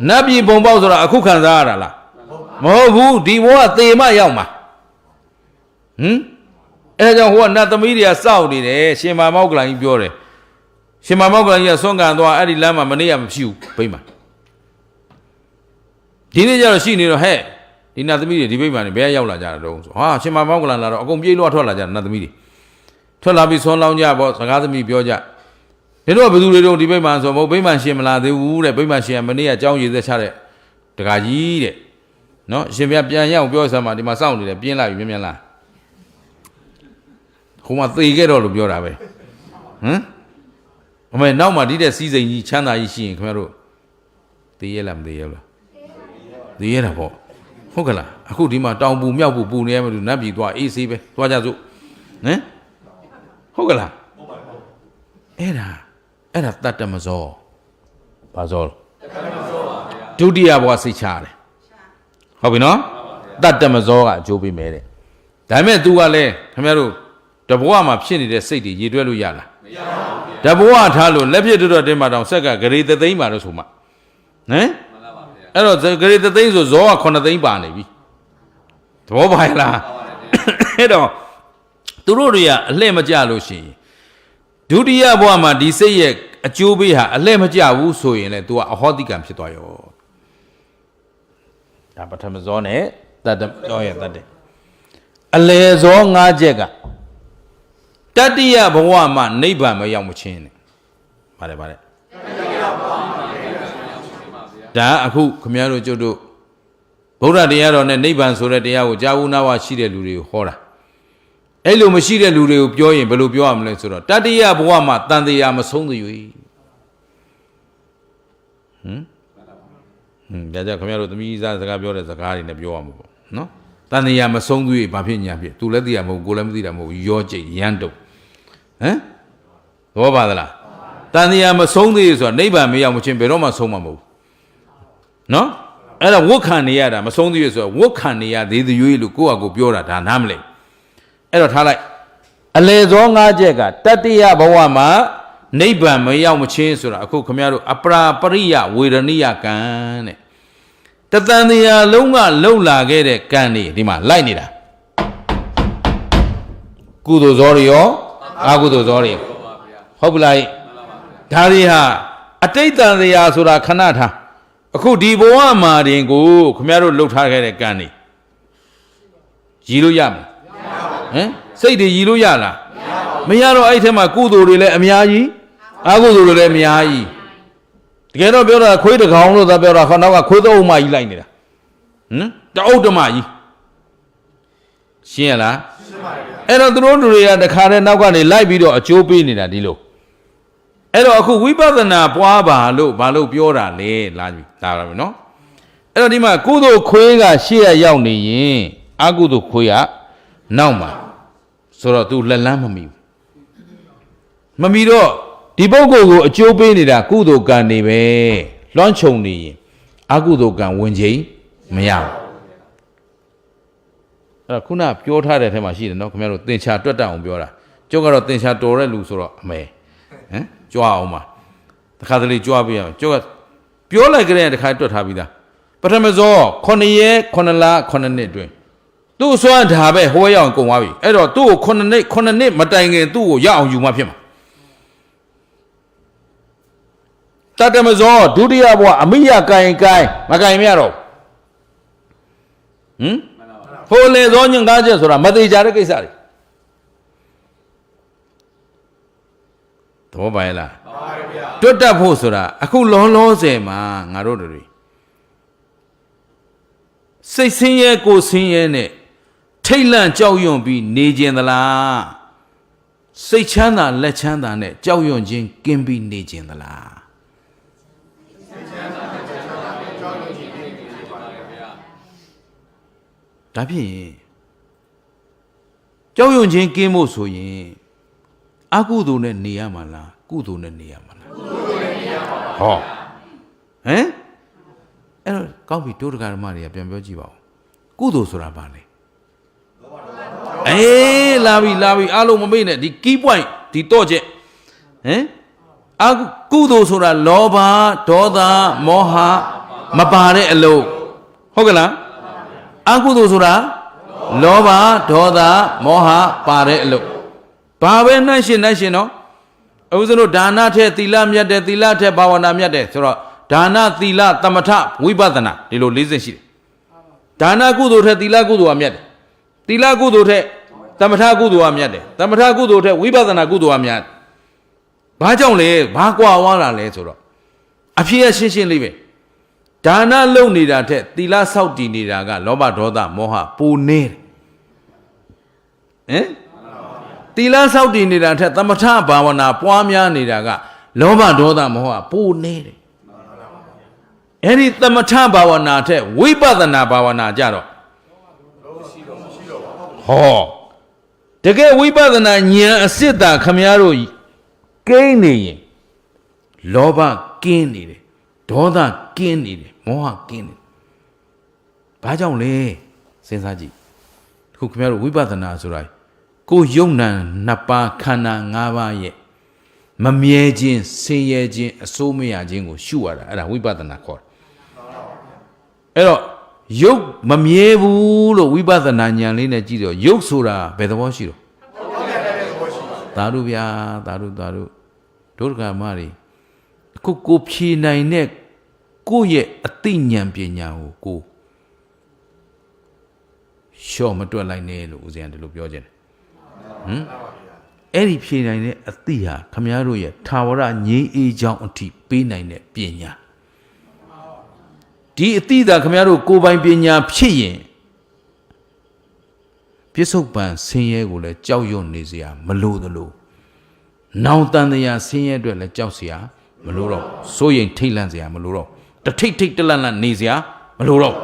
နတ်ပြည်ပုံပေါက်ဆိုတာအခုခံစားရတာလားမဟုတ်ဘူးဒီဘဝသေမရောက်မှာအဲ့ဒါကြောင့်ဟိုကနတ်သမီးတွေကစောက်နေတယ်ရှင်မာမောက္ကလန်ကြီးပြောတယ်ရှင်မာမောက္ကလန်ကြီးကဆွမ်းခံသွားအဲ့ဒီလမ်းမှာမနေရမရှိဘူးဘိမှန်ဒီနေ့ကျတော့ရှိနေတော့ဟဲ့ဒီနတ်သမီးတွေဒီဘိမှန်တွေဘယ်ရောက်လာကြတာတုံးဆိုဟာရှင်မာမောက္ကလန်လာတော့အကုန်ပြေးလွှတ်ထွက်လာကြတယ်နတ်သမီးတွေထွက်လာပြီးဆွမ်းလောင်းကြပေါ့စကားသမီးပြောကြဒီတော့ဘယ်သူတွေတော့ဒီဘိမှန်ဆိုမဟုတ်ဘိမှန်ရှင်မလာသေးဘူးတဲ့ဘိမှန်ရှင်ကမနေ့ကကြောင်းရည်သက်ချတဲ့တကာကြီးတဲ့နော်ရှင်ပြပြန်ရအောင်ပြောစမ်းပါဒီမှာစောင့်နေတယ်ပြင်းလာပြီမြင်လားခုမှသေခဲ့တော့လို့ပြောတာပဲအမေနောက်မှဒီတဲ့စီးစိမ်ကြီးချမ်းသာကြီးရှိရင်ခင်ဗျားတို့သေရလားမသေရဘူးလားသေရတာပေါ့ဟုတ်ကလားအခုဒီမှာတောင်ပူမြောက်ပူပူနေရမယ်လို့နတ်ပြည်သွားအေးဆေးပဲသွားကြစို့ဟုတ်ကလားအဲ့ဒါတတ္တမဇောဘာဇောဒုတိယဘဝစိတ်ချရတယ်ဟုတ်ပြီနော်တတ္တမဇောကအကျိုးပေးမယ်တဲ့ဒါပေမဲ့ तू ကလည်းခင်ဗျားတို့တဘဝမှာဖြစ်နေတဲ့စိတ်တွေရေတွက်လို့ရလားမရပါဘူးတဘဝထားလို့လက်ဖြစ်တော့တင်းမှာတောင်ဆက်ကဂရေသသိန်းပါလို့ဆိုမှအဲ့တော့ဂရေသသိန်းဆိုဇောက9သိန်းပါနေပြီသဘောပါလားအဲ့တော့သူတို့တွေကအလှဲ့မကြလို့ရှိရင်ဒုတိယဘဝမှာဒီစိတ်ရဲ့အကျိုးပေးဟာအလှဲ့မကြဘူးဆိုရင်လေ तू ကအဟောတိကံဖြစ်သွားရောဒါပထမဇောနဲ့တတ္တဇောရဲ့တတ္တအလေဇော5ချက်ကတတိယဘဝမှာနိဗ္ဗာန်မရောက်မချင်းနဲ့ပါတယ်ဒါအခုခမည်းတော်ကျုပ်တို့ဗုဒ္ဓတရားတော်နဲ့နိဗ္ဗာန်ဆိုတဲ့တရားကိုကြာဘူးနာဝရှိတဲ့လူတွေကိုဟောတာအဲ့လိုမရှိတဲ့လူတွေကိုပြောရင်ဘယ်လိုပြောရမလဲဆိုတော့တတိယဘဝမှာတန်တရားမဆုံးသေးဘူးဒါကြောင့်ခမည်းတော်သမီးစားစကားပြောတဲ့စကားတွေနဲ့ပြောရမှာပေါ့နော်တန်တရားမဆုံးသေးဘာဖြစ်ညာဖြစ်သူလည်းသိရမဟုတ်ကိုလည်းမသိတာမဟုတ်ရောကျိတ်ရမ်းတုံသဘောပါသလားတန်တရားမဆုံးသေးဆိုတာနိဗ္ဗာန်မရောက်မချင်းဘယ်တော့မှဆုံးမှာမဟုတ် နော်အဲ့ဒါဝတ်ခံနေရတာမဆုံးသေးရဆိုတော့ဝတ်ခံနေရသေးသေးရွေးလို့ကိုယ့်ဟာကိုပြောတာဒါနားမလဲအဲ့တော့ထားလိုက်အလေဇော၅ချက်ကတတ္တိယဘဝမှာနိဗ္ဗာန်မရောက်မချင်းဆိုတာအခုခမရတို့အပရာပရိယဝေဒနိယကံတဲ့တသံတရားလုံးကလှုပ်လာခဲ့တဲ့ကံတွေဒီမှာလိုက်နေတာကုသိုလ်ဇောတွေရောအကုသိုလ်ဇောတွေဟုတ်ပြီလားဒါတွေဟာအတိတ်တန်တရားဆိုတာခဏထားအခုဒီဘဝမှာတင်ကိုခမရတို့လှုပ်ထားခဲ့တဲ့ကံတွေရည်လို့ရမလားဟမ်စိတ်တွေရည်လို့ရလားမရတော့အဲ့ထက်မှာကုသိုလ်တွေလည်းအများကြီးအကုသိုလ်တွေလည်းအများကြီးတကယ်တော့ပြောတာခွေးတကောင်လို့သာပြောတာခေါနောက်ကခွေးသုံးအုပ်မကြီးလိုက်နေတာတအုပ်တမကြီးရှင်းရလားရှင်းပါပြီအဲ့တော့သူတို့လူတွေကတခါတည်းနောက်ကနေလိုက်ပြီးတော့အကျိုးပေးနေတာဒီလိုအဲ့တော့အခုဝိပဿနာပွားပါလို့ဘာလို့ပြောတာလဲလာပြီလာပါမယ်နော်အဲ့တော့ဒီမှာကုသိုလ်ခွေးကရှေ့ရရောက်နေရင်အကုသိုလ်ခွေးကနောက်မှာဆိုတော့ तू လက်လန်းမမီဘူးမမီတော့ဒီပုဂ္ဂိုလ်ကိုအကျိုးပေးနေတာကုသိုလ်ကံနေပဲလွှမ်းခြုံနေရင်အကုသိုလ်ကံဝင်ချိန်မရဘူးအဲ့တော့ခုနပြောထားတဲ့အထက်မှာရှိတယ်နော်ခင်ဗျားတို့သင်္ချာတွက်တတ်အောင်ပြောတာကျုပ်ကတော့သင်္ချာတော်တဲ့လူဆိုတော့အမေဟမ်ကြွားအောင်ပါတခါတလေကြွားပြရအောင်ကျုပ်ကပြောလိုက်ကြတဲ့တခါတွက်ထားပြီးသားပထမဇော9ရက်9လ9နှစ်အတွင်းသူ့စွမ်းဒါပဲဟိုးရအောင်ကုန်သွားပြီအဲ့တော့သူ့ကို9နှစ်မတိုင်ခင်သူ့ကိုရအောင်ယူမှဖြစ်မှာတတမဇောဒုတိယဘဝအမိယကင်မကင်မရတော့ဟိုလေဇောညင်ကားချက်ဆိုတာမသေးကြတဲ့ကိစ္စတွေသဘောပါရဲ့လားပါပါဗျာတွတ်တတ်ဖို့ဆိုတာအခုလောလောဆယ်မှာငါတို့တွေစိတ်ဆင်းရဲကိုဆင်းရဲနဲ့ထိတ်လန့်ကြောက်ရွံ့ပြီးနေခြင်းသလားစိတ်ချမ်းသာလက်ချမ်းသာနဲ့ကြောက်ရွံ့ခြင်းကင်းပြီးနေခြင်းသလားဒါဖြင့်ကြောက်ရွံ့ခြင်းကင်းဖို့ဆိုရင်အကုသိုလ်နဲ့နေရမှာလားကုသိုလ်နဲ့နေရမှာလားကုသိုလ်နဲ့နေရမှာပါဟောဟမ်အဲ့တော့ကောင်းပြီတို့တရားဓမ္မတွေကပြန်ပြောကြည့်ပါဦးကုသိုလ်ဆိုတာဘာလဲအေးလာပြီအားလုံးမမေ့နဲ့ဒီ key point ဒီတော့ချက်ဟမ်အကုသိုလ်ဆိုတာလောဘဒေါသမောဟမပါတဲ့အလုပ်ဟုတ်ကလားအကုသိုလ်ဆိုတာလောဘဒေါသမောဟပါတဲ့အလုပ်ဘာပဲနှိုင်းရှင်နော်အခုစလို့ဒါနထက်သီလမြတ်တယ်သီလထက်ဘာဝနာမြတ်တယ်ဆိုတော့ဒါနသီလသမထဝိပဿနာဒီလို၄ဆင့်ရှိတယ်ဒါနကုသိုလ်ထက်သီလကုသိုလ်ကမြတ်တယ်သီလကုသိုလ်ထက်သမထကုသိုလ်ကမြတ်တယ်သမထကုသိုလ်ထက်ဝိပဿနာကုသိုလ်ကမြတ်ဘာကြောင့်လဲဘာကွာဝါလာလဲဆိုတော့အဖြစ်အရှင်းလေးပဲဒါနလုံနေတာထက်သီလစောင့်တည်နေတာကလောဘဒေါသမောဟပူနေတယ်ဟမ်သီလစောင့်တည်နေတာထက်သမထဘာဝနာပွားများနေတာကလောဘဒေါသမောဟပူနေတယ်အဲ့ဒီသမထဘာဝနာထက်ဝိပဿနာဘာဝနာကြတော့ဟောတကယ်ဝိပဿနာဉာဏ်အစစ်တာခမည်းတော်ကိန်းနေရင်လောဘကင်းနေတယ်ဒေါသကင်းနေတယ်မောဟကင်းနေတယ်ဘာကြောင့်လဲစဉ်းစားကြည့်ခုခင်ဗျားတို့ဝိပဿနာဆိုတာကိုယုံနံနှစ်ပါးခန္ဓာ၅ပါးရဲ့မမြဲခြင်းဆင်းရဲခြင်းအစိုးမရခြင်းကိုရှုရတာအဲ့ဒါဝိပဿနာခေါ်တယ်အဲ့တော့ယုတ်မမြဲဘူးလို့ဝိပဿနာဉာဏ်လေးနဲ့ကြည့်တော့ယုတ်ဆိုတာဘယ်သဘောရှိတော့သာဓုဗျာသာဓုဒုက္ခမတွေအခုကိုဖြေနိုင်တဲ့ကိုယ့်ရဲ့အသိဉာဏ်ပညာကိုရှော့မတွက်လိုက်နဲ့လို့ဦးဇင်းကဒီလိုပြောခြင်းအဲ့ဒီဖြေနိုင်တဲ့အသိဟာခမည်းတော်ရဲ့ထာဝရငြိမ်းအေးချောင်းအထိပေးနိုင်တဲ့ပညာဒီအသိသာခမည်းတော်ကိုယ်ပိုင်ပညာဖြစ်ရင်ပြစ္ဆုတ်ပံဆင်းရဲကိုလည်းကြောက်ရွံ့နေစရာမလိုသလိုနောင်တန်တရားဆင်းရဲအတွက်လည်းကြောက်စရာမလိုတော့စိုးရိမ်ထိတ်လန့်စရာမလိုတော့တထိတ်တလန့်နေစရာမလိုတော့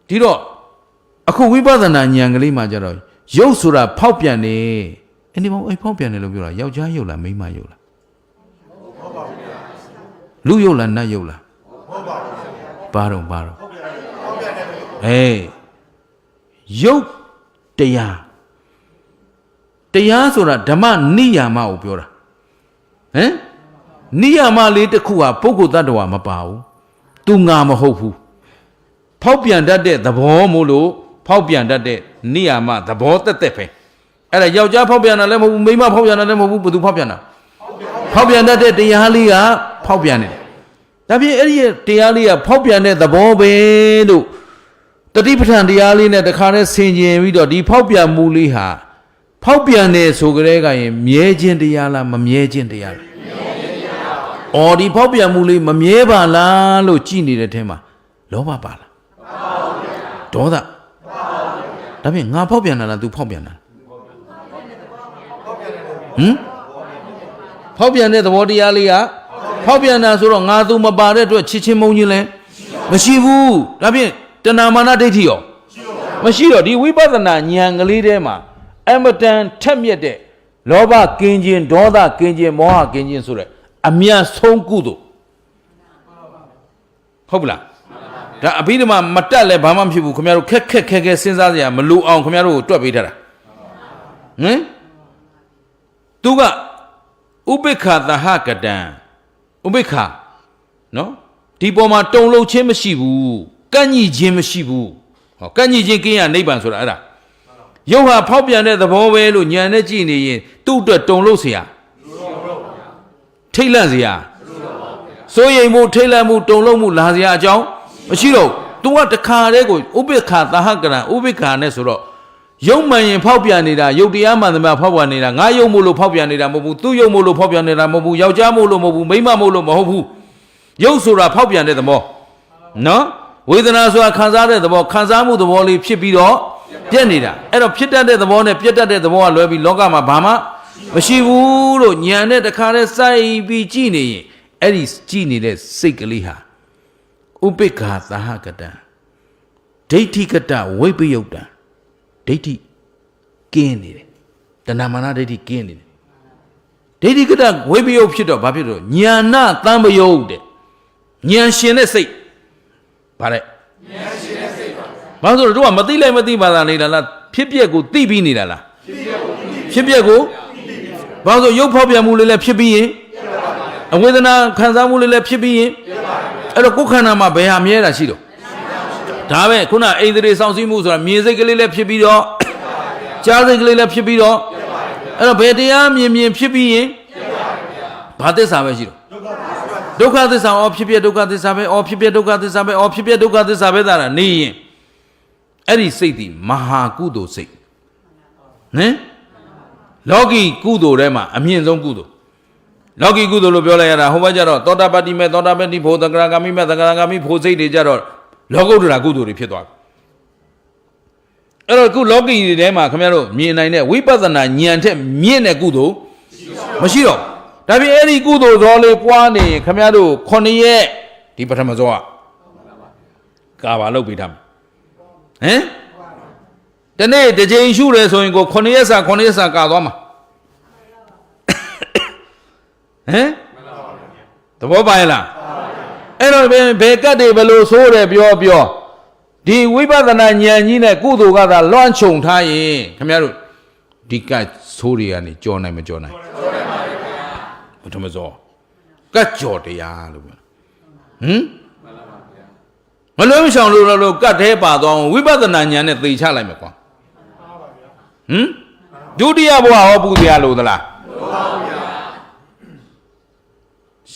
ဒီတော့အခုဝိပဿနာဉာဏ်ကလေးမှကြတော့ရုပ်ဆိုတာဖောက်ပြန်နေအဲ့ဒီမောဖောက်ပြန်တယ်လို့ပြောတာယောက်ျားရုပ်လားမိန်းမရုပ်လား လူယုတ်လားနတ်ယုတ်လားဘာတော့ယုတ်တရားဆိုတာဓမ္မနိယာမကိုပြောတာဟမ်နိယာမလေးတစ်ခုဟာပုဂ္ဂိုလ်တ attva မပါဘူးသူငါမဟုတ်ဘူးဖောက်ပြန်တတ်တဲ့သဘောမို့လို့ဖောက်ပြန်တတ်တဲ့နိယာမသဘောတက်ပဲအဲ့ဒါယောက်ျားဖောက်ပြန်တာလည်းမဟုတ်ဘူးမိန်းမဖောက်ပြန်တာလည်းမဟုတ်ဘူးဘယ်သူဖောက်ပြန်တာဖောက်ပြန်တတ်တဲ့တရားလေးကဖောက်ပြန်နေတယ်ဒါဖြင့်အဲ့ဒီတရားလေးကဖောက်ပြန်တဲ့သဘောပဲလို့တတိပဋ္ဌာန်တရားလေးနဲ့တခါတည်းဆင်ခြင်ပြီးတော့ဒီဖောက်ပြန်မှုလေးဟာဖောက်ပြန်တယ်ဆိုကြတဲ့ကရင်မြဲခြင်းတရားလားမမြဲခြင်းတရားလားအော်ဒီဖောက်ပြန်မှုလေးမမြဲပါလားလို့ကြည်နေတဲ့ထဲမှာလောဘပါလားဒေါသဒါဖြင့်ငါဖောက်ပြန်တာလား तू ဖောက်ပြန်တာဖောက်ပြန်တဲ့သဘောတရားလေးကဖောက်ပြန်တာဆိုတော့ငါ तू မပါတဲ့အတွက်ချစ်ချင်းမုန်းချင်းလဲမရှိဘူးဒါဖြင့်တဏမာနဒိဋ္ဌိရောမရှိတော့ဒီဝိပဿနာဉာဏ်ကလေးထဲမှာအမတန်ထက်မြက်တဲ့လောဘကင်းခြင်းဒေါသကင်းခြင်းမောဟကင်းခြင်းဆိုတဲ့အမြတ်ဆုံးကုသိုလ်ဟုတ်ပလားဒါအဘိဓမ္မာမတက်လဲဘာမှမဖြစ်ဘူးခင်ဗျားတို့ခက်စဉ်းစားစရာမလိုအောင်ခင်ဗျားတို့ကိုတွက်ပေးထားတာသူကဥပိ္ပခာသဟကတံဥပိ္ပခာနော်ဒီပေါ်မှာတုံလုံးချင်းမရှိဘူးကန့်ညှိခြင်းမရှိဘူးဟောကန့်ညှိခြင်းကင်းရနိဗ္ဗာန်ဆိုတာအဲ့ဒါရုပ်ဟာဖောက်ပြန်တဲ့သဘောပဲလို့ဉာဏ်နဲ့ကြည့်နေရင်သူ့အတွက်တုံလို့เสียထိတ်လန့်เสียစိုးရိမ်မှုထိတ်လန့်မှုတုံလို့မှုလာเสียအကြောင်းမရှိတော့သူကတခါတည်းကိုဥပိ္ပခာသဟကရံဥပိ္ပခာနဲ့ဆိုတော့ရုပ်မှန်ရင်ဖောက်ပြန်နေတာရုပ်တရားမှန်သမျှဖောက်ပြန်နေတာငါရုပ်မို့လို့ဖောက်ပြန်နေတာမဟုတ်ဘူးသူ့ရုပ်မို့လို့ဖောက်ပြန်နေတာမဟုတ်ဘူးယောက်ျားမို့လို့မဟုတ်ဘူးမိန်းမမို့လို့မဟုတ်ဘူးရုပ်ဆိုတာဖောက်ပြန်တဲ့သဘောနော်ဝေဒနာဆိုတာခံစားတဲ့သဘောခံစားမှုသဘောလေးဖြစ်ပြီးတော့ပြက်နေတာအဲ့တော့ဖြစ်တတ်တဲ့သဘောနဲ့ပြက်တတ်တဲ့သဘောကလွဲပြီးလောကမှာဘာမှမရှိဘူးလို့ဉာဏ်နဲ့တခါတည်းစိုက်ပြီးကြည့်နေရင်အဲ့ဒီကြည့်နေတဲ့စိတ်ကလေးဟာဥပိ္ပခာသဟကတံဒိဋ္ဌိကတဝိပယုတ်တံဒိဋ္ဌိကင်းနေတယ်တဏမာနဒိဋ္ဌိကင်းနေတယ်ဒိဋ္ဌိကတဝိပယုတ်ဖြစ်တော့ဘာဖြစ်တော့ဉာဏသံပယုတ်တဲ့ဉာဏ်ရှင်တဲ့စိတ်ဗါတဲ့ဉာဏ်ရှင်တဲ့စိတ်ဘာလို့တို့ကမသိလိုက်မသိပါလားနေတာလားဖြစ်ပျက်ကိုသိပြီးနေတာလားဖြစ်ပျက်ကိုဘာလို့ရုပ်ဖောက်ပြန်မှုလေးလည်းဖြစ်ပြီးရင်အဝေဒနာခံစားမှုလေးလည်းဖြစ်ပြီးရင်အဲ့တော့ကိုယ်ခန္ဓာမှာဘယ်ဟာမြဲတာရှိတော့ဒါပဲခုနအိန္ဒြေစောင့်စည်းမှုဆိုတာမြင်စိတ်ကလေးလည်းဖြစ်ပြီးတော့ကြားစိတ်ကလေးလည်းဖြစ်ပြီးတော့အဲ့တော့ဘယ်တရားမြင်ဖြစ်ပြီးရင်ဘာသစ္စာပဲရှိတော့ဒုက္ခသစ္စာအောဖြစ်ပြဒုက္ခသစ္စာပဲအောဖြစ်ပြဒုက္ခသစ္စာပဲအောဖြစ်ပြဒုက္ခသစ္စာပဲသာနေရင်အဲ့ဒီစိတ်ဒီမဟာကုသိုလ်စိတ်ဟင်လောကီကုသိုလ်ထဲမှာအမြင့်ဆုံးကုသိုလ်လောကီကုသိုလ်လို့ပြောလိုက်ရတာဟိုဘက်ကျတော့သောတာပတ္တိမေသောတာပတ္တိဖို့သကရာဂမိမေသကရာဂမိဖို့စိတ်တွေကြတော့လောကုတ္တရာကုသိုလ်တွေဖြစ်သွားတယ်အဲ့တော့ခုလောကီတွေထဲမှာခင်ဗျားတို့မြင်နိုင်တဲ့ဝိပဿနာဉာဏ်ထက်မြင့်တဲ့ကုသိုလ်မရှိတော့ဒါပြင်အဲ့ဒီကုသိုလ်ဇောလေးပွားနေရင်ခင်ဗျားတို့9ရက်ဒီပထမဇောကကာဘာလုပ်ပေးထားမယ်ဟင်တနေ့တစ်ချိန်ရှုတယ်ဆိုရင်ကို9ရက်စာကာသွားမှာဟင်သဘောပါရဲ့လားအဲ့တော့ဘယ်ကတ်တွေဘယ်လိုဆိုးတယ်ပြောဒီဝိပဿနာဉာဏ်ကြီးနဲ့ကုသိုလ်ကသာလွှမ်းခြုံထားရင်ခင်ဗျားတို့ဒီကတ်ဆိုးတွေကနေကြောနိုင်မကြောနိုင်ဘုထမစောကတ်ကြောတရားလို့ပြောဟင်မလုံးရှောင်လို့ကတ်သေးပါသွားဝိပဿနာဉာဏ်နဲ့သိချလိုက်မယ်ကွာဟင်ဒုတိယဘဝဟောပူတရားလို့သလား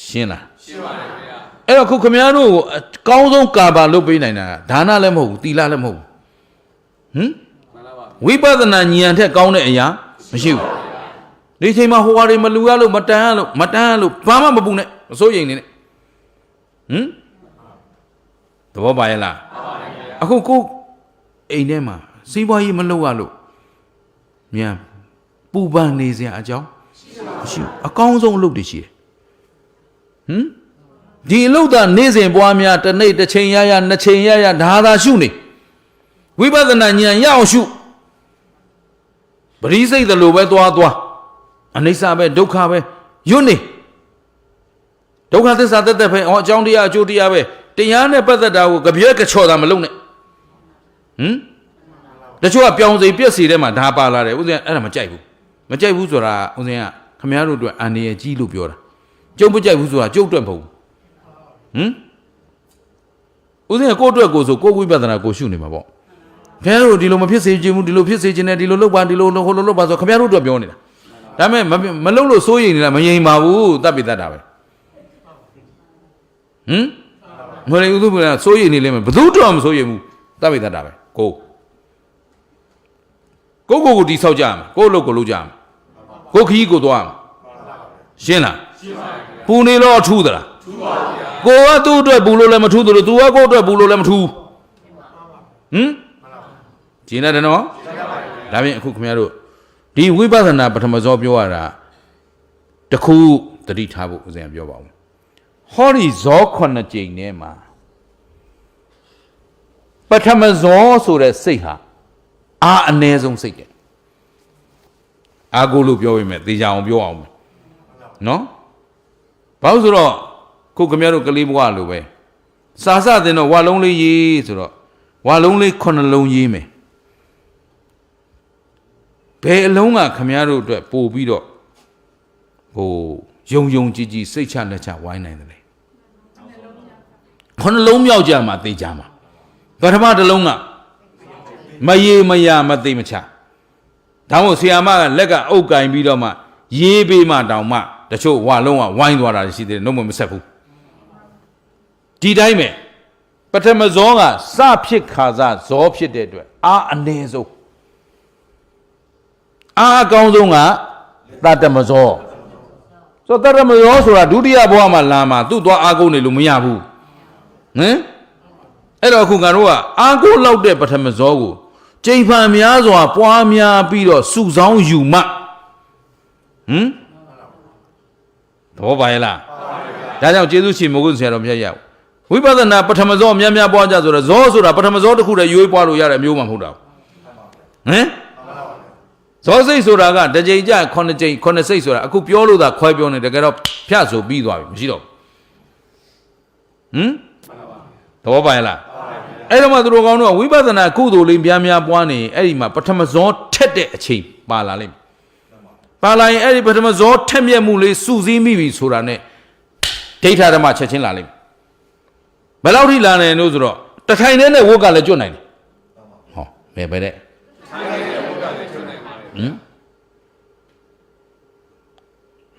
ရှင်းလားရှင်းပါတယ်ခင်ဗျာအဲ့တော့ခုခမည်းတော်ကိုအကောင်းဆုံးကာဘာလုပ်ပေးနိုင်တာဒါနလည်းမဟုတ်ဘူးသီလလည်းမဟုတ်ဘူးဟင်ဝိပဿနာဉာဏ်ထက်ကောင်းတဲ့အရာမရှိဘူးဒီချိန်မှာဟိုဟာတွေမလူရလို့မတန်ရလို့ဘာမှမပူနဲ့မစိုးရိမ်နေနဲ့ဟင်သဘောပါရဲ့လားအခုကိုအိမ်ထဲမှာစီးပွားရေးမလုပ်ရလို့မြန်ပူပန်နေစရာအကြောင်းမရှိဘူးအကောင်းဆုံးအလုပ်တွေရှိတယ်ဟင်ဒီအလုပ်သာနေ့စဉ်ပွားများတစ်နေ့တစ်ချိန်ရနှစ်ချိန်ရဒါသာရှုနေဝိပဿနာဉာဏ်ရအောင်ရှုပရိစိတ်သလိုပဲသွားအနိစ္စပဲဒုက္ခပဲယွတ်နေ ဒုက္ခသစ္စာတက်တက်ပဲအကြောင်းတရားအကျိုးတရားပဲတရားနဲ့ပတ်သက်တာကိုကြပြဲကချော်တာမလုပ်နဲ့တချို့ကပြောင်းစိပြက်စီထဲမှာဒါပါလာတယ်ဥစဉ်အဲ့ဒါမကြိုက်ဘူးဆိုတာဥစဉ်ကခမည်းတော်တို့အန်ဒီရဲ့ကြီးလို့ပြောတာကျုပ်မကြိုက်ဘူးဆိုတာကျုပ်အတွက်မဟုတ်ဘူးဥစဉ်ကကိုယ့်အတွက်ကိုယ်ဆိုကိုယ်ဝိပဿနာကိုရှုနေမှာပေါ့ခင်ဗျားတို့ဒီလိုမဖြစ်စေချင်ဘူးဒီလိုဖြစ်စေချင်တယ်ဒီလိုလုပ်ပါဒီလိုဟိုလိုလုပ်ပါဆိုခင်ဗျားတို့အတွက်ပြောနေတာဒါပေမဲ့မလုပ်လို့စိုးရိမ်နေတာမငြိမ်ပါဘူးတတ်ပြီးတတ်တာပဲမလေးဥဒုကစိုးရိမ်နေလိမ့်မယ်ဘယ်သူတော့မစိုးရိမ်ဘူးတတ်ပြီးတတ်တာပဲကိုတိဆောက်ကြမှာကိုလုပ်ကိုလုပ်ကြမှာကိုခီးကိုသွားမှာရှင်းလားရှင်းပါပြီပူနေလို့ထူးသလားထူးပါဗျာကိုကသူ့အတွက်ပူလို့လည်းမထူးသလိုသူကကိုအတွက်ပူလို့လည်းမထူးကျင်းတယ်နော်ဒါပြင်အခုခင်ဗျားတို့ဒီဝိပဿနာပထမဇောပြောရတာတခုသတိထားဖို့ဦးဇင်ပြောပါဦးဟောဒီဇော9ကြိမ်ထဲမှာပထမဇောဆိုတဲ့စိတ်ဟာအနည်းဆုံးစိတ်တယ်အာကိုလို့ပြောရမယ်သေချာအောင်ပြောအောင်နော်ဘာလို့ဆိုတော့ခုခင်ဗျားတို့ကလေးဘွားလိုပဲစာစတင်တော့ဝါလုံးလေးရေးဆိုတော့ဝါလုံးလေး9လုံးရေးမယ်ဘယ်အလုံးကခမည်းတော်အတွက်ပို့ပြီးတော့ဟိုယုံကြည်စိတ်ချလက်ချဝိုင်းနိုင်တယ်လေ9လုံးမြောက်ကြမှာသိကြမှာပထမတစ်လုံးကမရေမရမသိမချဒါမို့ဆီယာမကလက်ကအုပ်ကင်ပြီးတော့မှရေးပေးမှတောင်မှတချို့ဝါလုံးကဝိုင်းသွားတာရှိသေးတယ်နှုတ်မဆက်ဘူးဒီတိုင်းပဲပထမဇောကစဖြစ်ခါစားဇောဖြစ်တဲ့အတွက်အနည်းဆုံးအကောင်းဆုံးကတတ္တမဇောဆိုတတ္တမဇောဆိုတာဒုတိယဘဝမှာလာမှာသူ့သွားအာကုန်နေလို့မရဘူးအဲ့တော့အခုငါတို့ကအာကုန်လောက်တဲ့ပထမဇောကိုကျိန်ဖန်များစွာပွားများပြီးတော့စုဆောင်းယူမှသဘောပါရဲ့လားဒါကြောင့်ကျေးဇူးရှင်မိုးကုဆရာတော်မြတ်ရဝိပဿနာပထမဇောများပွားကြဆိုတော့ဇောဆိုတာပထမဇောတစ်ခုတည်းရွေးပွားလို့ရတဲ့အမျိုးမှမဟုတ်တာဇောစိတ်ဆိုတာကတစ်ကြိမ်ကြ9ကြိမ်9စိတ်ဆိုတာအခုပြောလို့သာခွဲပြောနေတကယ်တော့ဖြတ်ဆိုပြီးသွားပြီမရှိတော့သဘောပါရဲ့လားအဲ့တော့မှသူတို့ကောင်းတော့ဝိပဿနာကုသိုလ်လေးများပွားနေအဲ့ဒီမှာပထမဇောထက်တဲ့အချိန်ပါလာလိမ့်မယ်ပါလာရင်အဲ့ဒီပထမဇောထက်မြက်မှုလေးစုစည်းမိပြီဆိုတာနဲ့ဒိဋ္ဌဓမ္မချက်ချင်းလာလိမ့်မယ်ဘယ်လောက်ထိလာနိုင်လို့ဆိုတော့တထိုင်နဲ့ဝုတ်ကလည်းကျွတ်နိုင်တယ်ဟောဘယ်တဲ့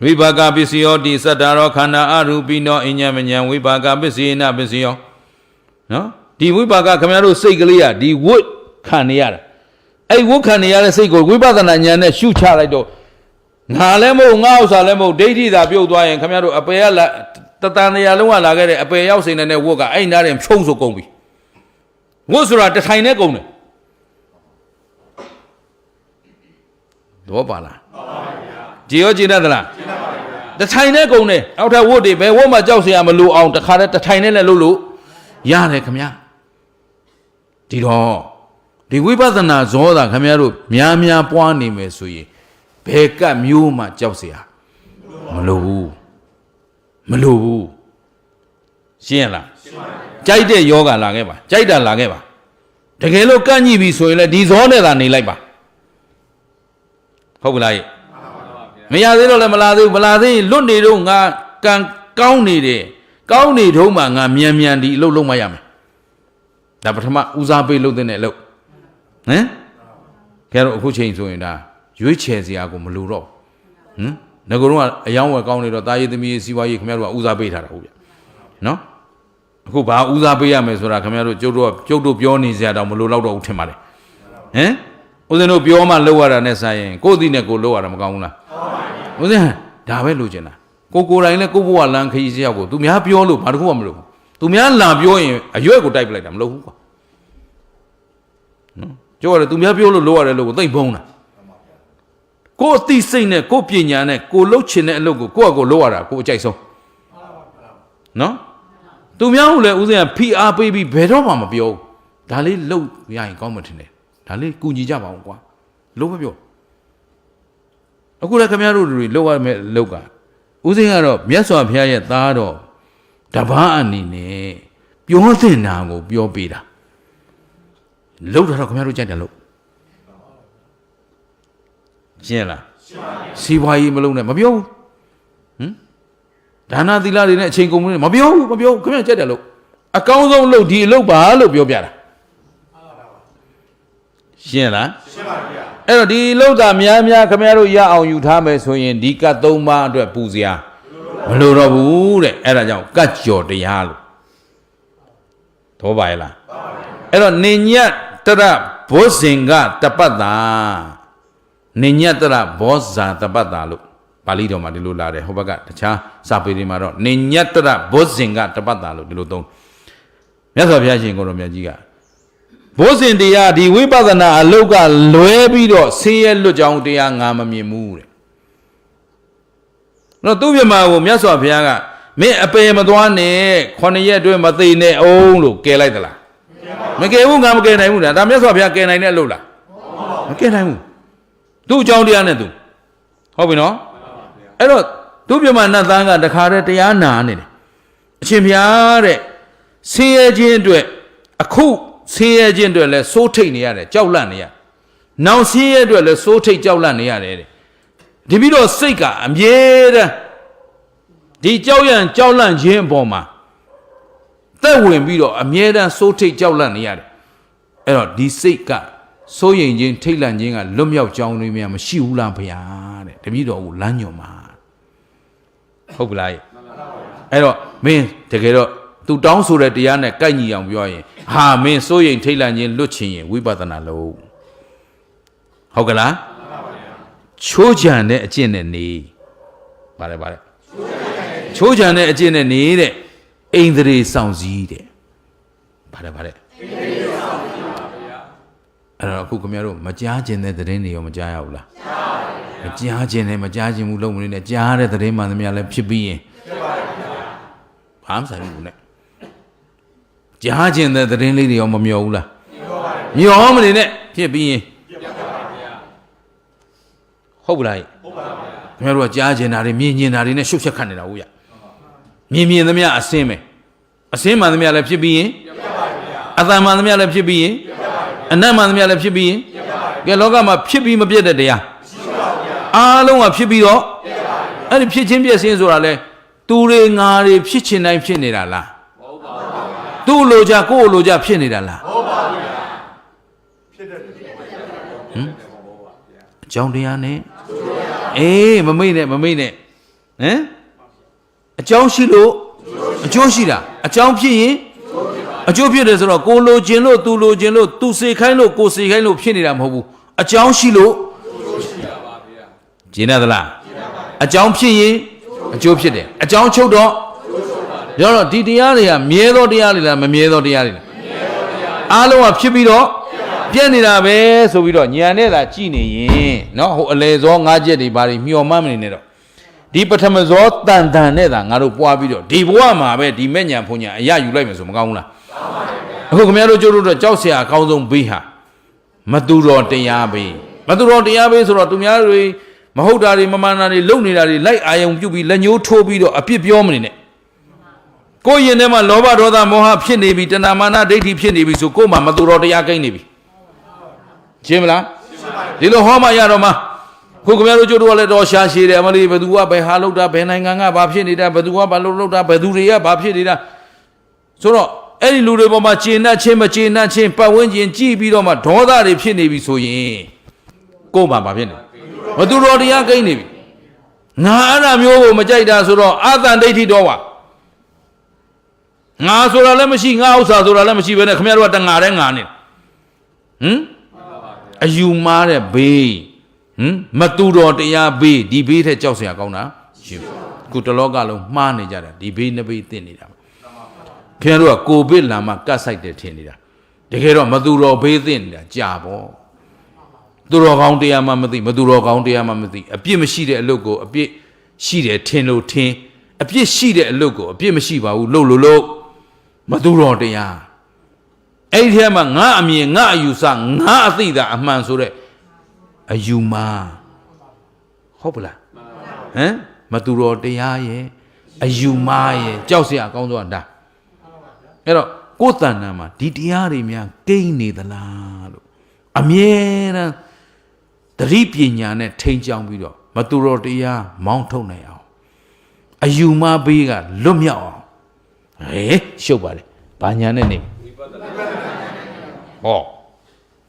ဝိပါကပစ္စယောတိစတ္တရောခန္ဓာအရူပိနောအညံမညံဝိပါကပစ္စေနပစ္စယောနော်ဒီဝိပါကခင်ဗျားတို့စိတ်ကလေးကဒီဝတ်ခံနေရတာအဲ့ဝတ်ခံနေရတဲ့စိတ်ကိုဝိပဿနာဉာဏ်နဲ့ရှုချလိုက်တော့ငါလည်းမဟုတ်ငါဥစ္စာလည်းမဟုတ်ဒိဋ္ဌိသာပြုတ်သွားရင်ခင်ဗျားတို့အပေကတတန်တရားလုံးကလာခဲ့တဲ့အပေရောက်စိနေတဲ့ဝတ်ကအဲ့နားရင်ဖြုံးဆိုကုန်ပြီဝတ်ဆိုတာတထိုင်နဲ့ကုန်တယ်တော့ပါလားကြည်ရောကြည်တတ်သလားတထိုင်နဲ့ကုန်တယ်အောက်ထပ်ဝတ်တွေဘယ်ဝတ်မှကြောက်เสียမလို့အောင်တခါတည်းတထိုင်နဲ့လည်းလို့ရတယ်ခင်ဗျာဒီတော့ဒီဝိပဿနာဇောတာခင်ဗျားတို့များပွားနေမယ်ဆိုရင်ဘယ်ကမျိုးမှကြောက်เสียမလို့ဘူးရှင်းရလားကြိုက်တဲ့ယောဂလာခဲ့ပါကြိုက်တာလာခဲ့ပါတကယ်လို့ကန့်ညိပြီဆိုရင်လည်းဒီဇောနဲ့သာနေလိုက်ပါဟုတ်ကလားမရသေးတော့လည်းမလာသေးဘူးမလာသေးရင်လွတ်နေတော့ငါကံကောင်းနေတယ်ကောင်းနေတော့မှငါမြန်ဒီအလုပ်လုပ်မှရမယ်ဒါပထမဦးစားပေးလုပ်တဲ့အလုပ်ခဲတော့အခုချိန်ဆိုရင်ဒါရွေးချယ်စရာကိုမလိုတော့ငါကတော့အယောင်းဝယ်ကောင်းနေတော့တာရည်သမီးစီးပွားရေးခင်ဗျားတို့ကဦးစားပေးထားတာဟုတ်ဗျနော်အခုဘာဦးစားပေးရမယ်ဆိုတာခင်ဗျားတို့ကျုပ်တို့ပြောနေစရာတော့မလိုတော့ဘူးထင်ပါလေဦးဇင်းတို့ပြောမှလောက်ရတာနဲ့ဆိုင်ရင်ကိုယ့်အသည့်နဲ့ကိုယ်လောက်ရတာမကောင်းဘူးလားဦးဇင်းဒါပဲလိုချင်တာကိုယ်တိုင်လည်းကိုယ့်ဘဝလမ်းခရီးစရောက်ကိုသူများပြောလို့ဘာတစ်ခုမှမလုပ်ဘူးသူများလာပြောရင်အရွက်ကိုတိုက်ပလိုက်တာမလုပ်ဘူးကွာနော်ကြောက်ရတယ်သူများပြောလို့လောက်ရတယ်လို့ကိုသိမ့်ဖုံးတာကိုယ်အသိစိတ်နဲ့ကိုယ်ပညာနဲ့ကိုယ်လှုပ်ချင်တဲ့အလုပ်ကိုကိုယ့်အကိုလောက်ရတာကိုယ်အကြိုက်ဆုံးနော်သူများဟုတ်လဲဦးဇင်းကဖိအားပေးပြီးဘယ်တော့မှမပြောဘူးဒါလေးလှုပ်ရရင်ကောင်းမှထင်တယ်ဒါလေးကူညီကြပါအောင်ကွာလို့မပြောအခုလည်းခင်ဗျားတို့တွေလောက်ရမယ်လောက်က ဦးစိန်ကတော့မြတ်စွာဘုရားရဲ့သားတော်တပားအနေနဲ့ပြောတဲ့နာကိုပြောပေးတာလောက်တော့ခင်ဗျားတို့ကြိုက်တယ်လို့ရှင်းလားစီးပွားရေးမလုပ်နဲ့မပြောဘူးဒါနသီလတွေနဲ့အချိန်ကုန်မပြောဘူးခင်ဗျားကြိုက်တယ်လို့အကောင်းဆုံးလုပ်ဒီအလုပ်ပါလို့ပြောပြတာရှင်းလားရှင်းပါဗျာအဲ့တော့ဒီလောက်တာများခင်ဗျားတို့ရအောင်ယူထားမယ်ဆိုရင်ဒီကတ်3ပါးအတွက်ပူစရာမလိုတော့ဘူးတဲ့အဲ့ဒါကြောင့်ကတ်ကြော်တရားလို့သောပါရဲ့လားအဲ့တော့နိညတ်တရဘောဇင်ကတပတ်တာနိညတ်တရဘောဇာတပတ်တာလို့ပါဠိတော်မှာဒီလိုလာတယ်ဟိုဘက်ကတခြားစာပေတွေမှာတော့နိညတ်တရဘောဇင်ကတပတ်တာလို့ဒီလိုသုံးမြတ်စွာဘုရားရှင်ကိုတော်မြတ်ကြီးကဘောဇင်တရားဒီဝိပဿနာအလုတ်ကလွဲပြီးတော့ဆင်းရဲလွတ်ကြောင်းတရားငါမမြင်ဘူးတဲ့တော့သူ့ပြမကိုမြတ်စွာဘုရားကမင်းအပယ်မသွားနဲ့9ရက်အတွင်းမသိနဲ့အောင်လို့ကဲလိုက်သလားမကဲဘူးငါမကဲနိုင်ဘူးလားဒါမြတ်စွာဘုရားကဲနိုင်တဲ့အလုပ်လားမကဲနိုင်ဘူးသူ့အကြောင်းတရားနဲ့သူဟုတ်ပြီနော်အဲ့တော့သူ့ပြမနတ်သားကတခါတည်းတရားနာနေတယ်အရှင်ဘုရားတဲ့ဆင်းရဲခြင်းအတွက်အခုဆင်းရဲခြင်းအတွက်လဲစိုးထိတ်နေရတယ်ကြောက်လန့်နေရနောင်ဆင်းရဲအတွက်လဲစိုးထိတ်ကြောက်လန့်နေရတယ်တဲ့ဒီပြီးတော့စိတ်ကအမြဲတမ်းဒီကြောက်လန့်ခြင်းအပေါ်မှာသက်ဝင်ပြီးတော့အမြဲတမ်းစိုးထိတ်ကြောက်လန့်နေရတယ်အဲ့တော့ဒီစိတ်ကစိုးရိမ်ခြင်းထိတ်လန့်ခြင်းကလွတ်မြောက်ကြောင်းတွေများမရှိဘူးလားဗျာတဲ့တပည့်တော်ကိုလမ်းညွှန်ပါဟုတ်ကလားအဲ့တော့မင်းတကယ်တော့သူတောင်းဆိုတဲ့တရားနဲ့ကိုက်ညီအောင်ပြောရင်ဟာမင်းစိုးရိမ်ထိတ်လန့်ခြင်းလွတ်ချင်ရင်ဝိပဿနာလုပ်ဟုတ်ကလားချိုးချံတဲ့အကျင့်နဲ့နေပါတယ်ချိုးချံတဲ့အကျင့်နဲ့နေတဲ့အိန္ဒြေဆောင်စည်းတဲ့ပါတယ်အိန္ဒြေဆောင်စည်းပါဗျာအဲ့တော့အခုခင်ဗျားတို့မကြားခြင်းတဲ့သတင်းတွေရောမကြားရဘူးလားကြားပါဗျာမကြားခြင်းနဲ့မကြားခြင်းဘူးလုံးမနေနဲ့ကြားတဲ့သတင်းမှန်သမျှလည်းဖြစ်ပြီးရင်ဖြစ်ပါဗျာဘာမှဆိုင်ဘူးနဲ့ကြားခြင်းတဲ့သတင်းလေးတွေရောမမျောဘူးလားမျောမနေနဲ့ဖြစ်ပြီးရင်ဟုတ်ပါလားဟုတ်ပါဗျာခင်ဗျားတို့ကကြားခြင်းတာတွေမြင်ကျင်တာတွေနဲ့ရှုပ်ချက်ခတ်နေတာဟုတ်ရမြင်သမျှအစင်းပဲအစင်းမှန်သမျှလည်းဖြစ်ပြီးရင်အတန်မှန်သမျှလည်းဖြစ်ပြီးရင်အနတ်မှန်သမျှလည်းဖြစ်ပြီးရင်ကဲလောကမှာဖြစ်ပြီးမပြတ်တဲ့တရားအားလုံးကဖြစ်ပြီးတော့အဲ့ဒီဖြစ်ချင်းပြည့်စင်းဆိုတာလဲသူတွေငါတွေဖြစ်ချင်တိုင်းဖြစ်နေတာလားမဟုတ်ပါဘူးသူ့လိုကြကိုယ့်လိုကြဖြစ်နေတာလားမဟုတ်ပါဘူးဖြစ်တဲ့အကြောင်းတရားနဲ့အေးမမိတ်နဲ့ဟမ်အကြောင်းရှိလို့အကျိုးရှိတာအကြောင်းဖြစ်ရင်အကျိုးဖြစ်တယ်ဆိုတော့ကိုလိုခြင်းလို့သူလိုခြင်းလို့သူစေခိုင်းလို့ကိုစေခိုင်းလို့ဖြစ်နေတာမဟုတ်ဘူးအကြောင်းရှိလို့ကျင်းရသလားအကြောင်းဖြစ်ရင်အကျိုးဖြစ်တယ်အကြောင်းချုပ်တော့ပြောတော့ဒီတရားတွေကမြဲသောတရားတွေလားမမြဲသောတရားတွေလားအားလုံးကဖြစ်ပြီးတော့ပြည့်နေတာပဲဆိုပြီးတော့ညံနဲ့သာကြည်နေရင်နော်ဟိုအလေဇော၅ချက်တွေဘာတွေမျောမှန်းမနေနဲ့တော့ဒီပထမဇောတန်နဲ့သာငါတို့ပွားပြီးတော့ဒီဘဝမှာပဲဒီမဲ့ညာဖုန်ညာအရာယူလိုက်မယ်ဆိုမကောင်းဘူးလားအခုခင်ဗျားတို့ကျိုးတို့တော့ကြောက်เสียအကောင်းဆုံးဘေးဟာမတူတော်တရားဘေးဆိုတော့သူများတွေမဟုတ်တာတွေမမှန်တာတွေလုံနေတာတွေလိုက်အာယုံပြုတ်ပြီးလက်ညှိုးထိုးပြီးတော့အပြစ်ပြောမနေနဲ့ကိုယ်ရင်ထဲမှာလောဘဒေါသမောဟဖြစ်နေပြီတဏမာနဒိဋ္ဌိဖြစ်နေပြီဆိုကိုယ်မှာမတူတော်တရားကိန်းနေပြီရှင်းမလားဒီလိုဟောမှရတော့မှခုခင်ဗျားတို့ကျိုးတို့ကလည်းတော်ရှာရှည်တယ်အမလေးဘယ်သူကဘယ်ဟာလောက်တာဘယ်နိုင်ငံကဘာဖြစ်နေတာဘယ်သူကဘာလောက်တာဘယ်သူတွေကဘာဖြစ်နေတာဆိုတော့အဲ့ဒီလူတွေပေါ်မှာကျေနပ်ခြင်းမကျေနပ်ခြင်းပတ်ဝန်းကျင်ကြည့်ပြီးတော့မှဒေါသတွေဖြစ်နေပြီဆိုရင်ကိုယ်မှာဘာဖြစ်နေမတူတော်တရားကိန်းနေပြီငါအဲ့ဒါမျိုးကိုမကြိုက်တာဆိုတော့အာသံဒိဋ္ဌိတော်ပါငါဆိုတာလည်းမရှိငါဥစ္စာဆိုတာလည်းမရှိပဲနဲ့ခင်ဗျားတို့ကတငါတဲ့ငါနေအယူမားတဲ့ဘေးမတူတော်တရားဘေးဒီဘေးထက်ကြောက်စရာကောင်းတာရှိဘူးခုတလောကလုံးမှားနေကြတာဒီဘေးနှစ်ဘေးသိနေတာခင်ဗျားတို့ကကိုဗစ်လာမှကတ်ဆိုင်တယ်ထင်နေတာတကယ်တော့မတူတော်ဘေးသိနေတာကြာပေါ့သူတော်ကောင်းတရားမှမသိမတူတော်ကောင်းတရားမှမသိအပြစ်မရှိတဲ့အလုပ်ကိုအပြစ်ရှိတယ်ထင်လို့ထင်အပြစ်ရှိတဲ့အလုပ်ကိုအပြစ်မရှိပါဘူးလို့မတူတော်တရားအဲ့ဒီထဲမှာငါအမြင်ငါအယူဆငါအသိတာအမှန်ဆိုတဲ့အယူမာဟုတ်ပလားဟမ် မသူတော်တရားရဲ့အယူမှားရဲ့ကြောက်စရာအကောင်းဆုံးဒါအဲ့တော့ကိုယ်တဏ္ဍာမှာဒီတရားတွေများကိန်းနေသလားလို့အမြဲတမ်းသတိပညာနဲ့ထိန်းချောင်းပြီးတော့မသူတော်တရားမောင်းထုတ်နိုင်အောင်အယူမှားဘေးကလွတ်မြောက်အောင်ရှုပ်ပါလေဘာညာနဲ့နေဟော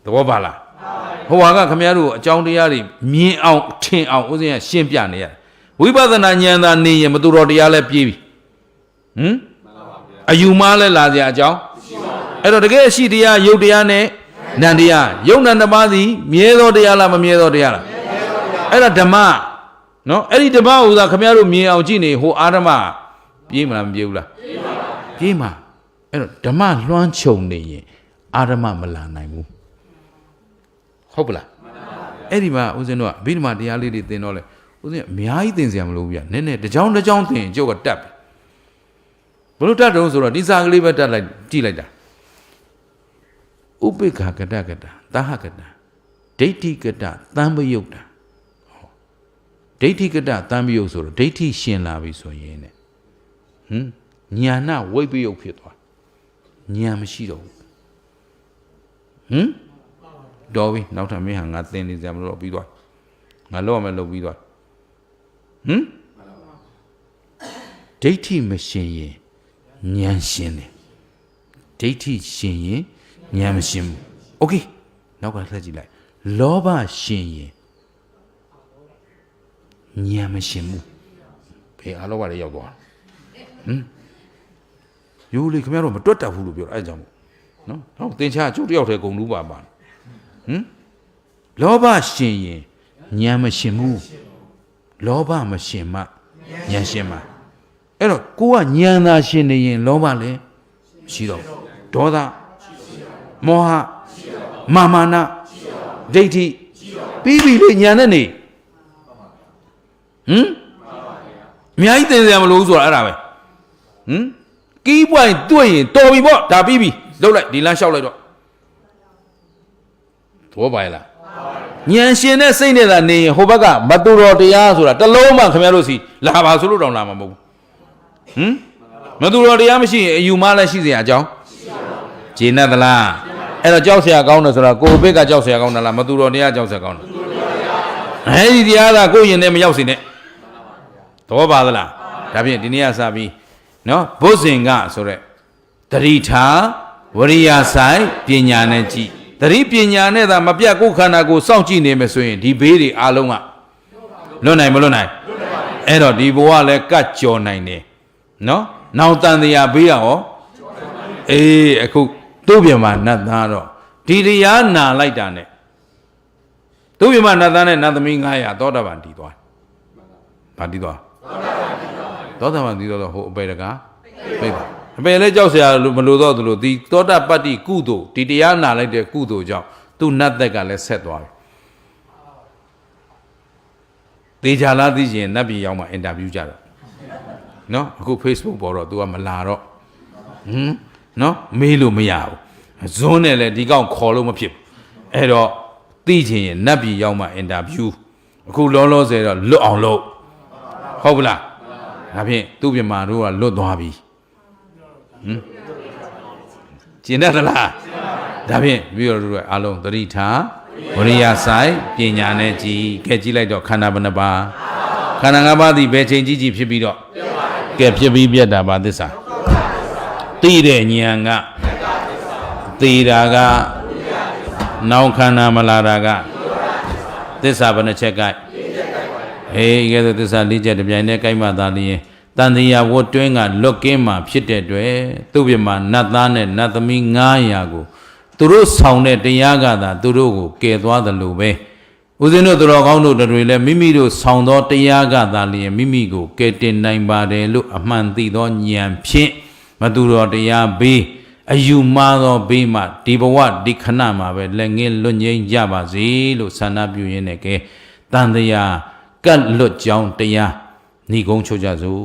သဘောပါလားဟိုကခမရတို့အကြောင်းတရားတွေမြင်အောင်ထင်အောင်ဦးဇင်းကရှင်းပြနေရတယ်ဝိပဿနာဉာဏ်သာနေရင်မသူတော်တရားလည်းပြေးပြီအယူမှားလည်းလာစရာအကြောင်းအဲ့တော့တကယ်ရှိတရားယုတ်တရားနဲ့နန္တရားယုတ်နန္တပါးစီမြဲသောတရားလားမမြဲသောတရားလားအဲ့ဒါဓမ္မနော်အဲ့ဒီဓမ္မဥသာခမရတို့မြင်အောင်ကြည့်နေဟိုအာဓမ္မပြေးမလားမပြေးဘူးလားပြေးမှာအဲ့တော့ဓမ္မလွှမ်းခြုံနေရင်အာဓမ္မမလာနိုင်ဘူးဟုတ်ပလားအဲ့ဒီမှာဦးဇင်းတို့ကအဘိဓမ္မာတရားလေးတွေသင်တော့လေဦးဇင်းအများကြီးသင်စရာမလိုဘူးဗျနည်းနည်းတစ်ကြောင်းတစ်ကြောင်းသင်ကျုပ်ကတက်ပြီဘလို့တက်တုံးဆိုတော့ဒီစာကလေးပဲတက်လိုက်ကြည့်လိုက်တာဥပိ္ပခကတကတသဟကတဒိဋ္ဌိကတသံပယုတ်တာဒိဋ္ဌိကတသံပယုတ်ဆိုတော့ဒိဋ္ဌိရှင်လာပြီဆိုရင်တဲ့ညာနာဝိပယုတ်ဖြစ်သွားညာမရှိတော့ဘူးတော်ပြီနောက်ထပ်မင်းဟာငါသင်နေစရာမလိုတော့ပြီးသွားငါလောက်ရမယ်လုပ်ပြီးသွားဒိဋ္ဌိမရှင်ရင်ဉာဏ်ရှင်တယ်ဒိဋ္ဌိရှင်ရင်ဉာဏ်မရှင်ဘူးโอเคနောက်ကလှည့်ကြည့်လိုက်လောဘရှင်ရင်ဉာဏ်မရှင်ဘူးဘယ်အလောဘတွေရောက်သွားရိုးလေခင်ဗျားတို့မတွတ်တတ်ဘူးလို့ပြောတာအဲကြောင့်နော်တော့သင်္ချာကျုပ်တယောက်တည်းဂုံလူပါလောဘရှင်ရင်ဉာဏ်မရှင်ဘူးလောဘမရှင်မှဉာဏ်ရှင်မှအဲ့တော့ကိုကဉာဏ်သာရှင်နေရင်လောဘလည်းရှိတော့ဒေါသမောဟမာမာနဒိဋ္ဌိပြီးပြီလေဉာဏ်နဲ့နေအများကြီးသင်စရာမလိုဘူးဆိုတာအဲ့ဒါပဲကီးပွိုင်တွေ့ရင်တော်ပြီပေါ့ဒါပြီးပြီလှုပ်လိုက်ဒီလမ်းလျှောက်လိုက်တော့သဘောပါရဲ့လားဉာဏ်ရှင်တဲ့စိတ်နဲ့သာနေရင်ဟိုဘက်ကမတူတော်တရားဆိုတာတစ်လုံးမှခင်ဗျားတို့စီလာပါဆိုလို့တောင်လာမှာမဟုတ်ဘူးမတူတော်တရားမရှိရင်အယူမှားလည်းရှိเสียအကြောင်းဂျေနတ်သလားအဲ့တော့ကြောက်เสียကောင်းတယ်ဆိုတာကိုယ်ဘက်ကကြောက်เสียကောင်းတယ်လားမတူတော်တရားကြောက်เสียကောင်းတယ်အဲ့ဒီတရားကကိုယ်ရင်နဲ့မရောက်စေနဲ့သဘောပါသလားဒါဖြင့်ဒီနေ့ကစပြီးနော်ဘုဇင်ကဆိုရက်တတိထာဝရိယဆိုင်ပညာနဲ့ကြည့်တတိပညာနဲ့သာမပြတ်ကိုယ်ခန္ဓာကိုစောင့်ကြည့်နေမယ်ဆိုရင်ဒီဘေးတွေအားလုံးကလွတ်နိုင်မလွတ်နိုင်အဲ့တော့ဒီဘဝလည်းကတ်ကြော်နိုင်တယ်နော်နောင်တန်တရားဘေးရောအခုသူ့ပြမနတ်သားတော့ဒီတရားနာလိုက်တာနဲ့သူ့ပြမနတ်သားနဲ့နတ်သမီး900သောတာပန်တည်သွားဗာတည်သွားသောတာပန်တည်တော့ဟိုအပေတကားပြိပါအပေလဲကြောက်เสียမလို့တော့သူလို့ဒီသောတာပတ္တိကုသိုလ်ဒီတရားနာလိုက်တဲ့ကုသိုလ်ကြောင့်သူ့နတ်သက်ကလည်းဆက်သွားပြီသေချာလားသိရင်နတ်ပြည်ရောက်မှအင်တာဗျူးကြတော့နော်အခု Facebook ပေါ်တော့ तू ကမလာတော့နော်မေးလို့မရဘူးဇွန်းနဲ့လည်းဒီကောင်ခေါ်လို့မဖြစ်ဘူးအဲ့တော့သိချင်ရင်နတ်ပြည်ရောက်မှအင်တာဗျူးအခုလောလောဆယ်တော့လွတ်အောင်လုပ်ဟုတ်ပလားဒါဖြင့်သူ့ပြမာတို့ကလွတ်သွားပြီကျင်တတ်သလားဒါဖြင့်ပြီးတော့တို့အားလုံးသတိထားဝရိယဆိုင်ပညာနဲ့ကြည်ကဲကြည့်လိုက်တော့ခန္ဓာဘယ်နှပါခန္ဓာ၅ပါးသည်ဘယ်ချိန်ကြည့်ကြည့်ဖြစ်ပြီးတော့ကဲဖြစ်ပြီးပြတ်တာပါသစ္စာသိတဲ့ဉာဏ်ကသိတာကနောင်ခန္ဓာမလာတာကသစ္စာဘယ်နှချက်ကဲကဲဆိုသစ္စာ၄ချက်တပြိုင်တည်းကိုက်မှသာလျင်တန်တရားဝတ်တွင်းကလွတ်ကင်းမှာဖြစ်တဲ့အတွက်သူ့ပြမနတ်သားနဲ့နတ်သမီး900ကိုသူတို့ဆောင်တဲ့တရားကသာသူတို့ကိုကယ်သွားတယ်လို့ပဲဦးဇင်းတို့တော်ကောင်းတို့တွေလည်းမိမိတို့ဆောင်သောတရားကသာလျင်မိမိကိုကယ်တင်နိုင်ပါတယ်လို့အမှန်သိသောဉာဏ်ဖြင့်မသူတော်တရားဘေးအယူမှားသောဘေးမှဒီဘဝဒီခဏမှာပဲလက်ငင်းလွတ်ငြိမ်းကြပါစေလို့ဆန္ဒပြုရင်းနဲ့ကဲတန်တရားကတ်လွတ်ကြောင်းတရားဏိကုံးချုပ်ကြစို့